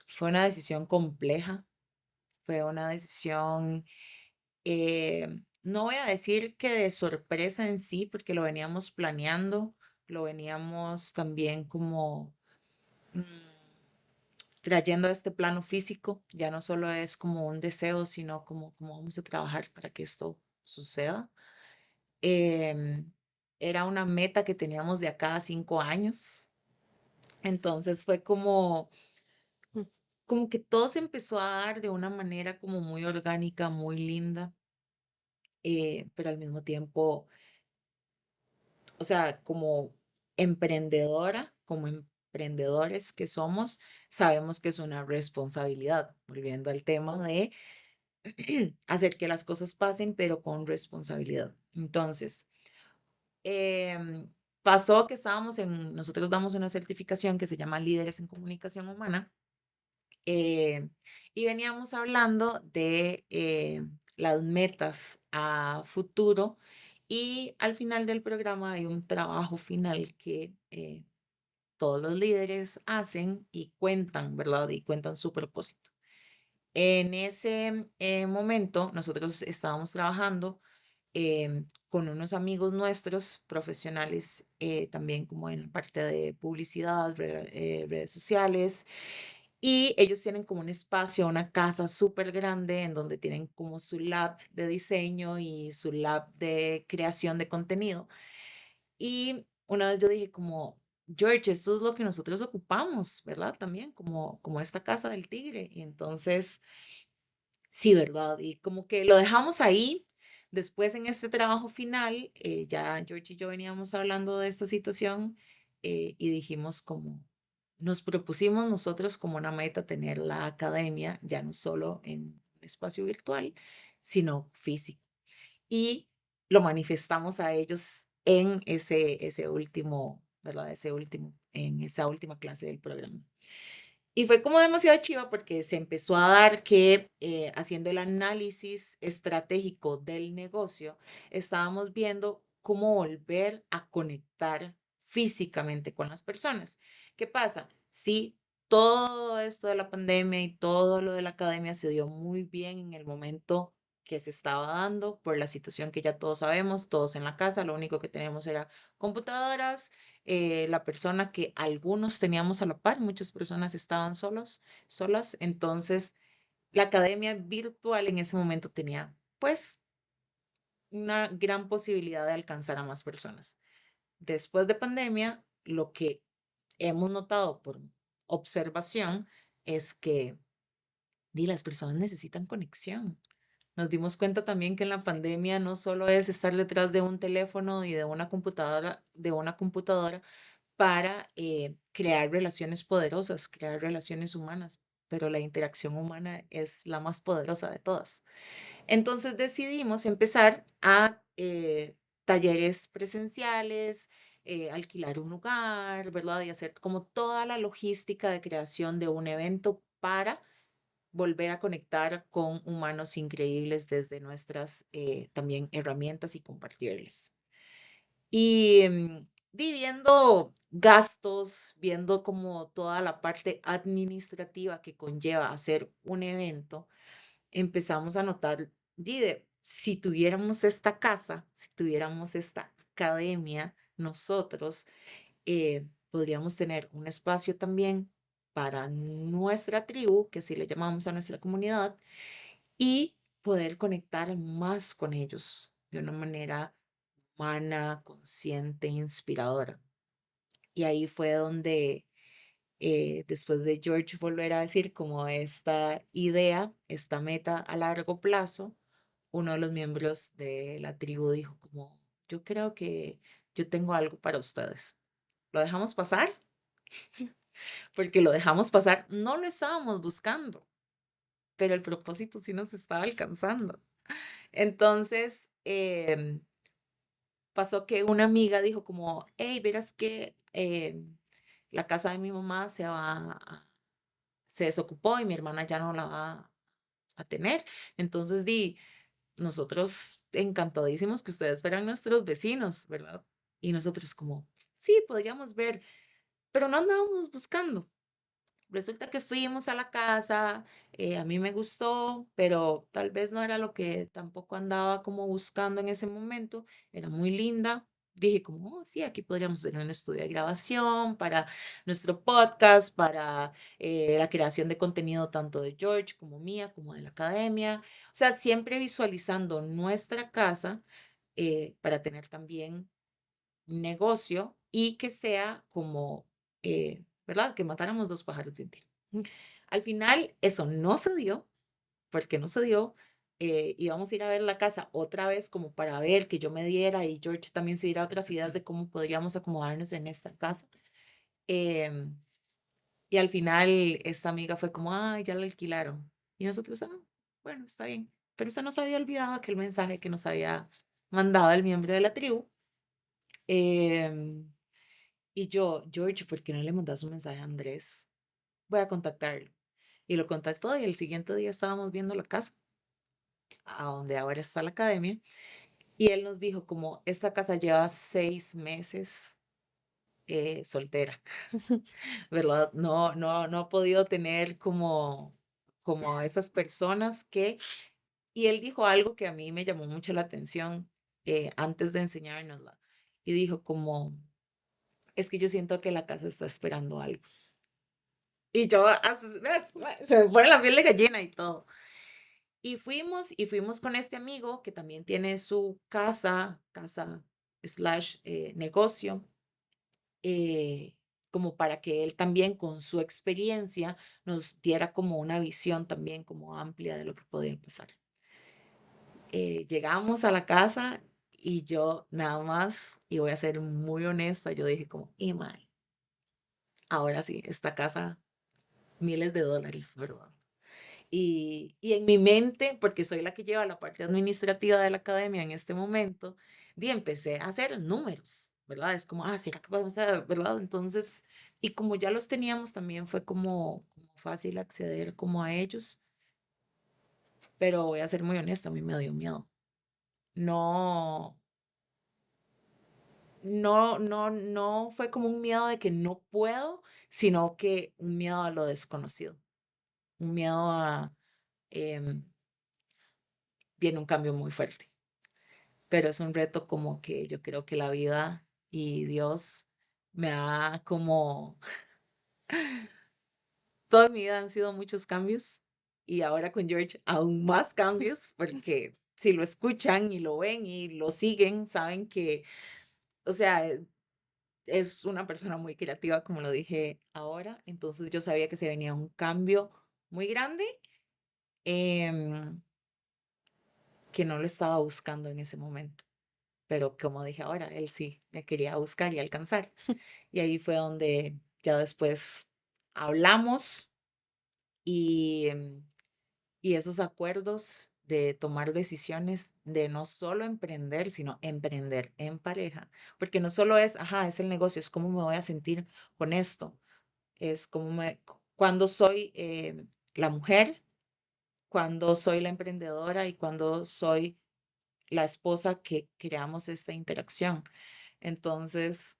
fue una decisión compleja, fue una decisión, no voy a decir que de sorpresa en sí, porque lo veníamos planeando, lo veníamos también como mm, trayendo a este plano físico, ya no solo es como un deseo, sino como vamos a trabajar para que esto suceda. Em, Era una meta que teníamos de acá a 5 años. Entonces fue Mm. como que todo se empezó a dar de una manera como muy orgánica, muy linda, pero al mismo tiempo, o sea, como emprendedora, como emprendedores que somos, sabemos que es una responsabilidad, volviendo al tema de hacer que las cosas pasen, pero con responsabilidad. Entonces, pasó que nosotros damos una certificación que se llama Líderes en Comunicación Humana, eh, y veníamos hablando de las metas a futuro y al final del programa hay un trabajo final que todos los líderes hacen y cuentan, ¿verdad? Y cuentan su propósito. En ese momento nosotros estábamos trabajando con unos amigos nuestros, profesionales, también como en la parte de publicidad, redes sociales, Y ellos tienen como un espacio, una casa súper grande en donde tienen como su lab de diseño y su lab de creación de contenido. Y una vez yo dije como, George, esto es lo que nosotros ocupamos, ¿verdad? También como esta casa del tigre. Y entonces, sí, ¿verdad? Y como que lo dejamos ahí. Después en este trabajo final, ya George y yo veníamos hablando de esta situación y dijimos como, nos propusimos nosotros como una meta tener la academia ya no solo en espacio virtual, sino físico. Y lo manifestamos a ellos en ese último, ¿verdad? En esa última clase del programa. Y fue como demasiado chiva porque se empezó a dar que haciendo el análisis estratégico del negocio, estábamos viendo cómo volver a conectar físicamente con las personas. ¿Qué pasa? Sí, todo esto de la pandemia y todo lo de la academia se dio muy bien en el momento que se estaba dando por la situación que ya todos sabemos, todos en la casa, lo único que teníamos era computadoras, la persona que algunos teníamos a la par, muchas personas estaban solas, entonces la academia virtual en ese momento tenía pues una gran posibilidad de alcanzar a más personas. Después de pandemia, lo que hemos notado por observación es que las personas necesitan conexión. Nos dimos cuenta también que en la pandemia no solo es estar detrás de un teléfono y de una computadora para crear relaciones poderosas, crear relaciones humanas, pero la interacción humana es la más poderosa de todas. Entonces decidimos empezar a talleres presenciales, alquilar un lugar, ¿verdad? Y hacer como toda la logística de creación de un evento para volver a conectar con humanos increíbles desde nuestras también herramientas y compartirles. Y viendo gastos, viendo como toda la parte administrativa que conlleva hacer un evento, empezamos a notar, si tuviéramos esta casa, si tuviéramos esta academia, nosotros podríamos tener un espacio también para nuestra tribu, que así le llamamos a nuestra comunidad, y poder conectar más con ellos de una manera humana, consciente, inspiradora. Y ahí fue donde, después de George volver a decir como esta idea, esta meta a largo plazo, uno de los miembros de la tribu dijo como, yo creo que yo tengo algo para ustedes. ¿Lo dejamos pasar? Porque lo dejamos pasar, no lo estábamos buscando, pero el propósito sí nos estaba alcanzando. Entonces, pasó que una amiga dijo como, hey, verás que la casa de mi mamá se desocupó y mi hermana ya no la va a tener. Entonces, nosotros encantadísimos que ustedes fueran nuestros vecinos, ¿verdad? Y nosotros como, sí, podríamos ver, pero no andábamos buscando. Resulta que fuimos a la casa, a mí me gustó, pero tal vez no era lo que tampoco andaba como buscando en ese momento. Era muy linda. Dije como, oh, sí, aquí podríamos tener un estudio de grabación para nuestro podcast, para la creación de contenido tanto de George como mía, como de la academia. O sea, siempre visualizando nuestra casa para tener también negocio y que sea como, ¿verdad? Que matáramos dos pájaros de un tiro. Al final, eso no se dio, porque no se dio. Íbamos a ir a ver la casa otra vez como para ver que yo me diera y George también se diera otras ideas de cómo podríamos acomodarnos en esta casa. Em, y al final, esta amiga fue como, ay, ya la alquilaron. Y nosotros, ah, bueno, está bien. Pero se nos había olvidado aquel mensaje que nos había mandado el miembro de la tribu. Em, Y yo, George, ¿por qué no le mandas un mensaje a Andrés? Voy a contactarlo. Y lo contactó y el siguiente día estábamos viendo la casa, a donde ahora está la academia. Y él nos dijo como, esta casa lleva 6 meses soltera, ¿verdad? No ha podido tener como esas personas que... Y él dijo algo que a mí me llamó mucho la atención antes de enseñárnosla. Y dijo como, es que yo siento que la casa está esperando algo. Y yo, se me pone la piel de gallina y todo. Y fuimos con este amigo que también tiene su casa slash negocio, eh, como para que él también con su experiencia nos diera como una visión también como amplia de lo que podía pasar. Llegamos a la casa y yo nada más, y voy a ser muy honesta, yo dije como, mae, ahora sí, esta casa, miles de dólares, ¿verdad? Y en mi mente, porque soy la que lleva la parte administrativa de la academia en este momento, empecé a hacer números, ¿verdad? Es como, ¿será que podemos hacer, verdad? Entonces, y como ya los teníamos, también fue como fácil acceder como a ellos, pero voy a ser muy honesta, a mí me dio miedo. No, no fue como un miedo de que no puedo, sino que un miedo a lo desconocido, un miedo a, em, viene un cambio muy fuerte. Pero es un reto como que yo creo que la vida y Dios me ha como, toda mi vida han sido muchos cambios y ahora con George aún más cambios porque si lo escuchan y lo ven y lo siguen, saben que, o sea, es una persona muy creativa, como lo dije ahora, entonces yo sabía que se venía un cambio muy grande, em, que no lo estaba buscando en ese momento. Pero como dije ahora, él sí me quería buscar y alcanzar. Y ahí fue donde ya después hablamos y, y esos acuerdos de tomar decisiones de no solo emprender, sino emprender en pareja. Porque no solo es, es el negocio, es cómo me voy a sentir con esto. Es como cuando soy la mujer, cuando soy la emprendedora y cuando soy la esposa que creamos esta interacción. Entonces,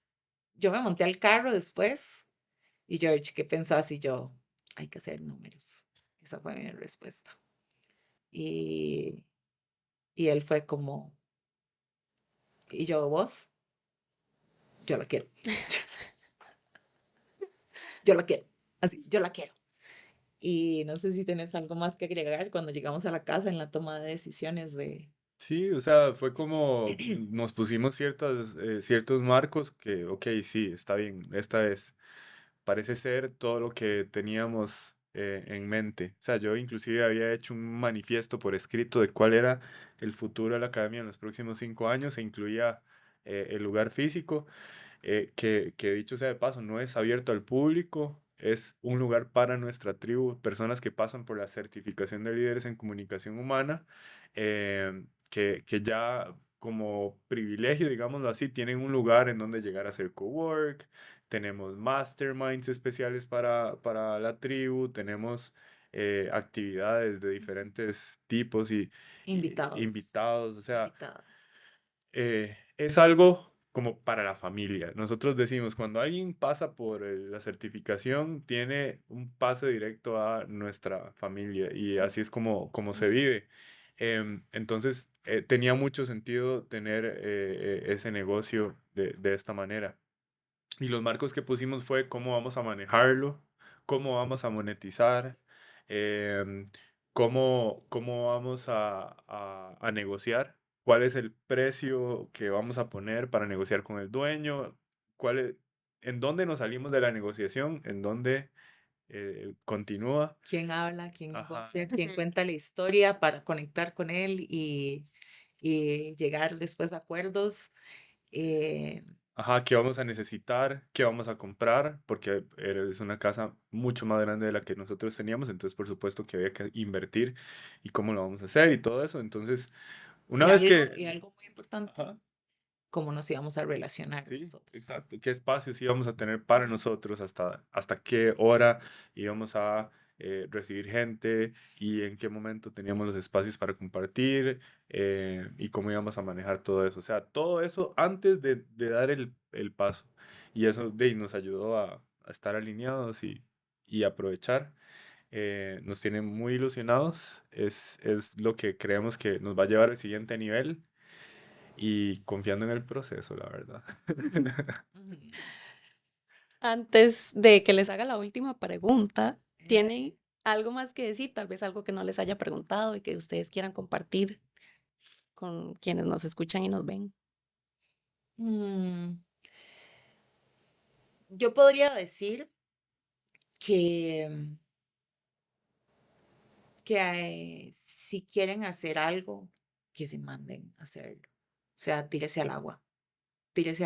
yo me monté al carro después y George, ¿qué pensás? Y yo, hay que hacer números. Esa fue mi respuesta. Y, y él fue como, ¿y yo vos? Yo la quiero. Yo la quiero. Así, yo la quiero. Y no sé si tenés algo más que agregar cuando llegamos a la casa en la toma de decisiones de... Sí, o sea, fue como nos pusimos ciertos marcos que, ok, sí, está bien, esta es, parece ser todo lo que teníamos en mente. O sea, yo inclusive había hecho un manifiesto por escrito de cuál era el futuro de la academia en los próximos 5 años e incluía el lugar físico, que dicho sea de paso, no es abierto al público, es un lugar para nuestra tribu, personas que pasan por la certificación de líderes en comunicación humana, que ya como privilegio, digámoslo así, tienen un lugar en donde llegar a hacer cowork, tenemos masterminds especiales para la tribu, tenemos actividades de diferentes tipos y Invitados, invitados, o sea, invitadas. es algo como para la familia. Nosotros decimos, cuando alguien pasa por la certificación, tiene un pase directo a nuestra familia y así es como se vive. Entonces, tenía mucho sentido tener ese negocio de esta manera. Y los marcos que pusimos fue cómo vamos a manejarlo, cómo vamos a monetizar, em, cómo vamos a negociar, cuál es el precio que vamos a poner para negociar con el dueño, en dónde nos salimos de la negociación, en dónde continúa. Quién habla, quién Ajá. negocia, quién Ujú. cuenta la historia para conectar con él y llegar después a acuerdos. eh, Ajá, qué vamos a necesitar, qué vamos a comprar, porque es una casa mucho más grande de la que nosotros teníamos, entonces por supuesto que había que invertir y cómo lo vamos a hacer y todo eso. Entonces, una y vez algo, que, y algo muy importante, ajá, cómo nos íbamos a relacionar sí, nosotros. exacto, qué espacios íbamos a tener para nosotros, hasta qué hora íbamos a recibir gente y en qué momento teníamos los espacios para compartir y cómo íbamos a manejar todo eso. O sea, todo eso antes de dar el paso. Y eso nos ayudó a estar alineados y aprovechar. Nos tiene muy ilusionados. Es lo que creemos que nos va a llevar al siguiente nivel y confiando en el proceso, la verdad. Ujú. Antes de que les haga la última pregunta, ¿tienen algo más que decir? Tal vez algo que no les haya preguntado y que ustedes quieran compartir con quienes nos escuchan y nos ven. Mm, yo podría decir que, si quieren hacer algo, que se manden a hacerlo. O sea, tírese al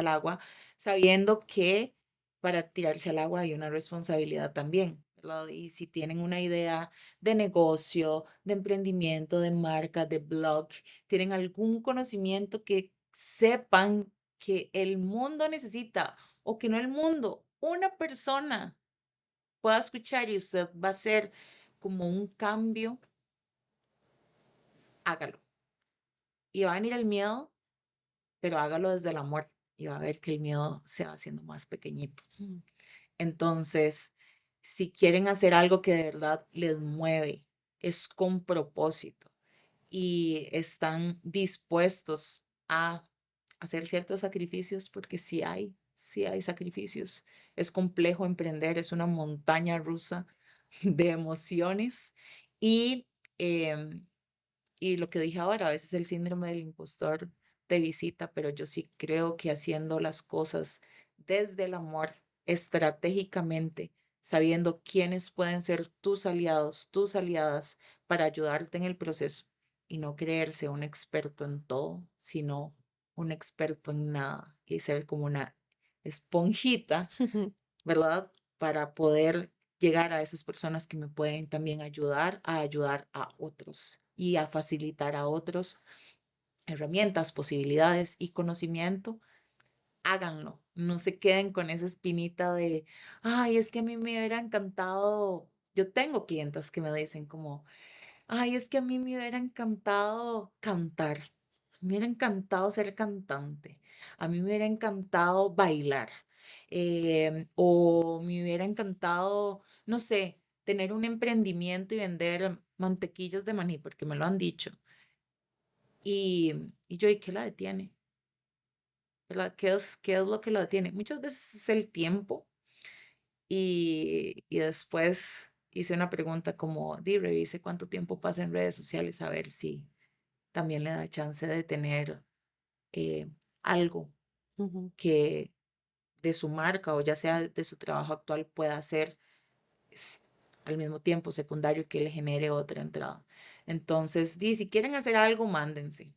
agua, sabiendo que para tirarse al agua hay una responsabilidad también, ¿verdad? Y si tienen una idea de negocio, de emprendimiento, de marca, de blog, tienen algún conocimiento que sepan que el mundo necesita o que no el mundo, una persona pueda escuchar y usted va a hacer como un cambio, hágalo. Y va a venir el miedo, pero hágalo desde el amor y va a ver que el miedo se va haciendo más pequeñito. Mm. Entonces, si quieren hacer algo que de verdad les mueve, es con propósito y están dispuestos a hacer ciertos sacrificios, porque sí hay sacrificios. Es complejo emprender, es una montaña rusa de emociones y, em, y lo que dije ahora, a veces el síndrome del impostor te visita, pero yo sí creo que haciendo las cosas desde el amor, estratégicamente, sabiendo quiénes pueden ser tus aliados, tus aliadas para ayudarte en el proceso y no creerse un experto en todo, sino un experto en nada y ser como una esponjita, ¿verdad? Para poder llegar a esas personas que me pueden también ayudar a ayudar a otros y a facilitar a otros herramientas, posibilidades y conocimiento. Háganlo, no se queden con esa espinita de, ay, es que a mí me hubiera encantado. Yo tengo clientas que me dicen como, ay, es que a mí me hubiera encantado cantar, me hubiera encantado ser cantante, a mí me hubiera encantado bailar, o me hubiera encantado, no sé, tener un emprendimiento y vender mantequillas de maní, porque me lo han dicho. Y yo, ¿y qué la detiene? ¿Verdad? Qué es lo que la detiene? Muchas veces es el tiempo y después hice una pregunta como, di, revise cuánto tiempo pasa en redes sociales a ver si también le da chance de tener eh, algo Ujú. que de su marca o ya sea de su trabajo actual pueda hacer s- al mismo tiempo secundario que le genere otra entrada. Entonces, di, si quieren hacer algo, mándense.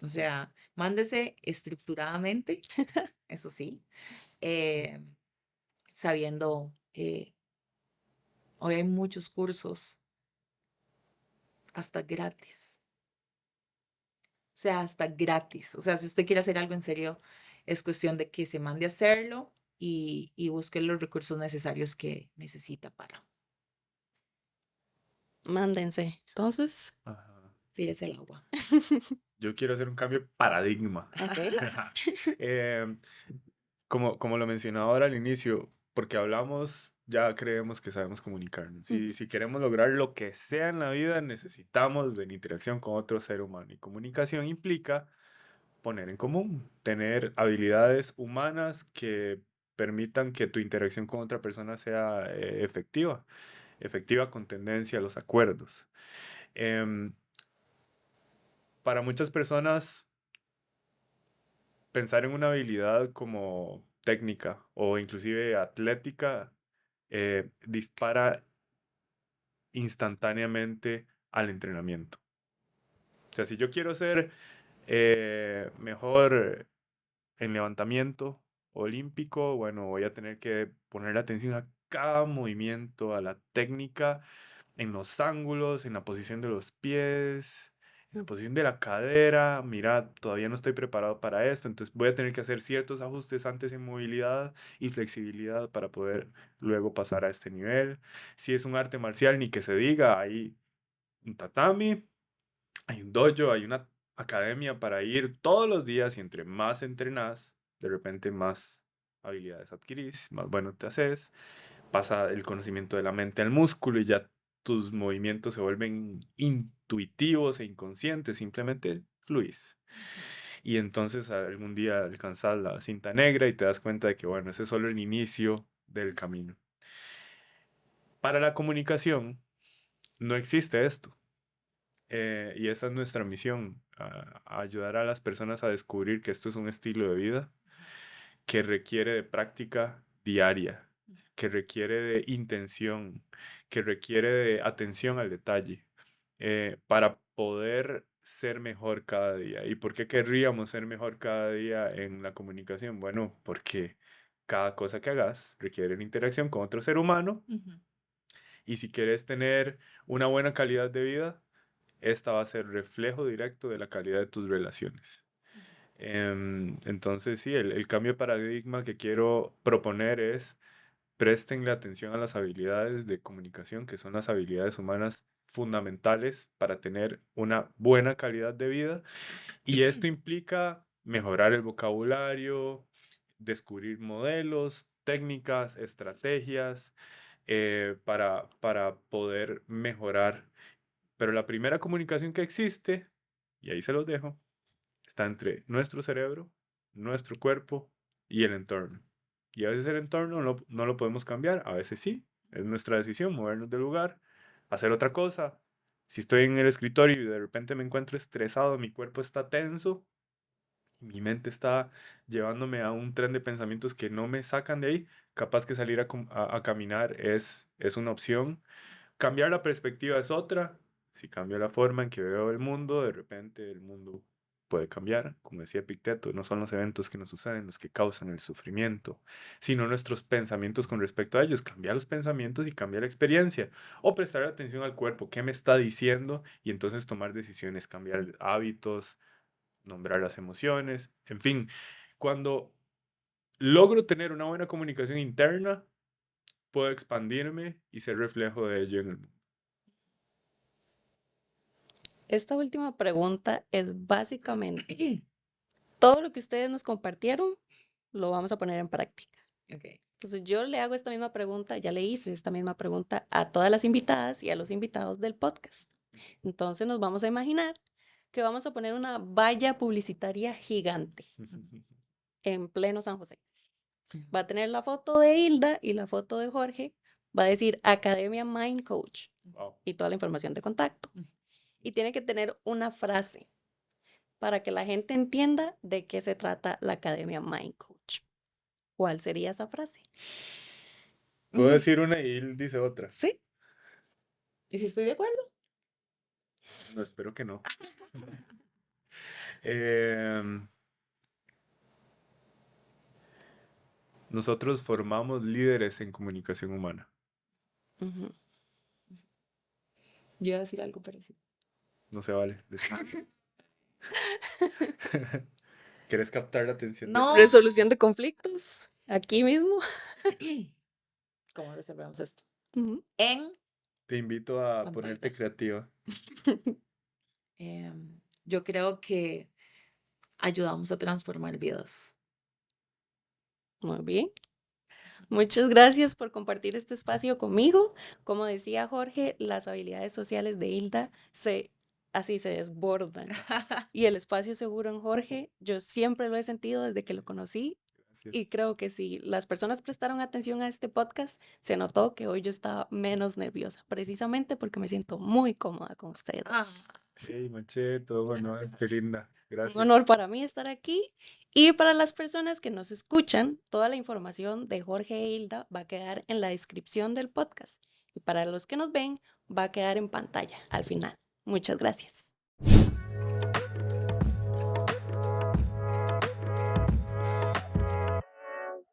O sea, mándese estructuradamente, eso sí, eh, sabiendo, hoy hay muchos cursos, hasta gratis. O sea, hasta gratis. O sea, si usted quiere hacer algo en serio, es cuestión de que se mande a hacerlo y busque los recursos necesarios que necesita para. Mándense. Entonces, Ajá. Tírese el agua. Yo quiero hacer un cambio de paradigma. Ok. Em, como lo mencionaba ahora al inicio, porque hablamos, ya creemos que sabemos comunicarnos. Ujú. Si queremos lograr lo que sea en la vida, necesitamos de la interacción con otro ser humano. Y comunicación implica poner en común, tener habilidades humanas que permitan que tu interacción con otra persona sea efectiva con tendencia a los acuerdos. Em, para muchas personas, pensar en una habilidad como técnica o inclusive atlética dispara instantáneamente al entrenamiento. O sea, si yo quiero ser mejor en levantamiento olímpico, bueno, voy a tener que poner atención a cada movimiento, a la técnica, en los ángulos, en la posición de los pies, en la posición de la cadera. Mira, todavía no estoy preparado para esto, entonces voy a tener que hacer ciertos ajustes antes en movilidad y flexibilidad para poder luego pasar a este nivel. Si es un arte marcial, ni que se diga, hay un tatami, hay un dojo, hay una academia para ir todos los días y entre más entrenas, de repente más habilidades adquirís, más bueno te haces, pasa el conocimiento de la mente al músculo y ya tus movimientos se vuelven intuitivos e inconscientes, simplemente fluís. Y entonces algún día alcanzas la cinta negra y te das cuenta de que, bueno, ese es solo el inicio del camino. Para la comunicación no existe esto. Y esa es nuestra misión, a ayudar a las personas a descubrir que esto es un estilo de vida que requiere de práctica diaria, que requiere de intención, que requiere de atención al detalle, para poder ser mejor cada día. ¿Y por qué querríamos ser mejor cada día en la comunicación? Bueno, porque cada cosa que hagas requiere una interacción con otro ser humano, Ujú. y si quieres tener una buena calidad de vida, esta va a ser reflejo directo de la calidad de tus relaciones. Entonces, sí, el cambio de paradigma que quiero proponer es: préstenle atención a las habilidades de comunicación, que son las habilidades humanas fundamentales para tener una buena calidad de vida. Y esto implica mejorar el vocabulario, descubrir modelos, técnicas, estrategias, para poder mejorar. Pero la primera comunicación que existe, y ahí se los dejo, está entre nuestro cerebro, nuestro cuerpo y el entorno. Y a veces el entorno no lo podemos cambiar, a veces sí. Es nuestra decisión movernos del lugar, hacer otra cosa. Si estoy en el escritorio y de repente me encuentro estresado, mi cuerpo está tenso, y mi mente está llevándome a un tren de pensamientos que no me sacan de ahí, capaz que salir a caminar es una opción. Cambiar la perspectiva es otra. Si cambio la forma en que veo el mundo, de repente el mundo puede cambiar. Como decía Epicteto, no son los eventos que nos suceden los que causan el sufrimiento, sino nuestros pensamientos con respecto a ellos. Cambiar los pensamientos y cambiar la experiencia. O prestar atención al cuerpo, qué me está diciendo, y entonces tomar decisiones, cambiar hábitos, nombrar las emociones, en fin. Cuando logro tener una buena comunicación interna, puedo expandirme y ser reflejo de ello en el mundo. Esta última pregunta es básicamente todo lo que ustedes nos compartieron, lo vamos a poner en práctica. Ok. Entonces yo le hago esta misma pregunta, ya le hice esta misma pregunta a todas las invitadas y a los invitados del podcast. Entonces nos vamos a imaginar que vamos a poner una valla publicitaria gigante en pleno San José. Va a tener la foto de Hilda y la foto de Jorge. Va a decir Academia Mind Coach Wow. y toda la información de contacto. Y tiene que tener una frase para que la gente entienda de qué se trata la Academia Mind Coach. ¿Cuál sería esa frase? Puedo decir una y él dice otra. Sí. ¿Y si estoy de acuerdo? No, espero que no. Em, Nosotros formamos líderes en comunicación humana. Ujú. Yo iba a decir algo parecido. No se vale. ¿Quieres captar la atención? No. Resolución de conflictos, aquí mismo. ¿Cómo resolvemos esto? Ujú. Te invito a Pantalla. ponerte creativa. Yo creo que ayudamos a transformar vidas. Muy bien. Muchas gracias por compartir este espacio conmigo. Como decía Jorge, las habilidades sociales de Hilda así se desbordan. Y el espacio seguro en Jorge, yo siempre lo he sentido desde que lo conocí. Gracias. Y creo que si las personas prestaron atención a este podcast, se notó que hoy yo estaba menos nerviosa, precisamente porque me siento muy cómoda con ustedes. Ah. Hey, Macheto, bueno, qué linda. Gracias. Un honor para mí estar aquí. Y para las personas que nos escuchan, toda la información de Jorge e Hilda va a quedar en la descripción del podcast. Y para los que nos ven, va a quedar en pantalla al final. Muchas gracias.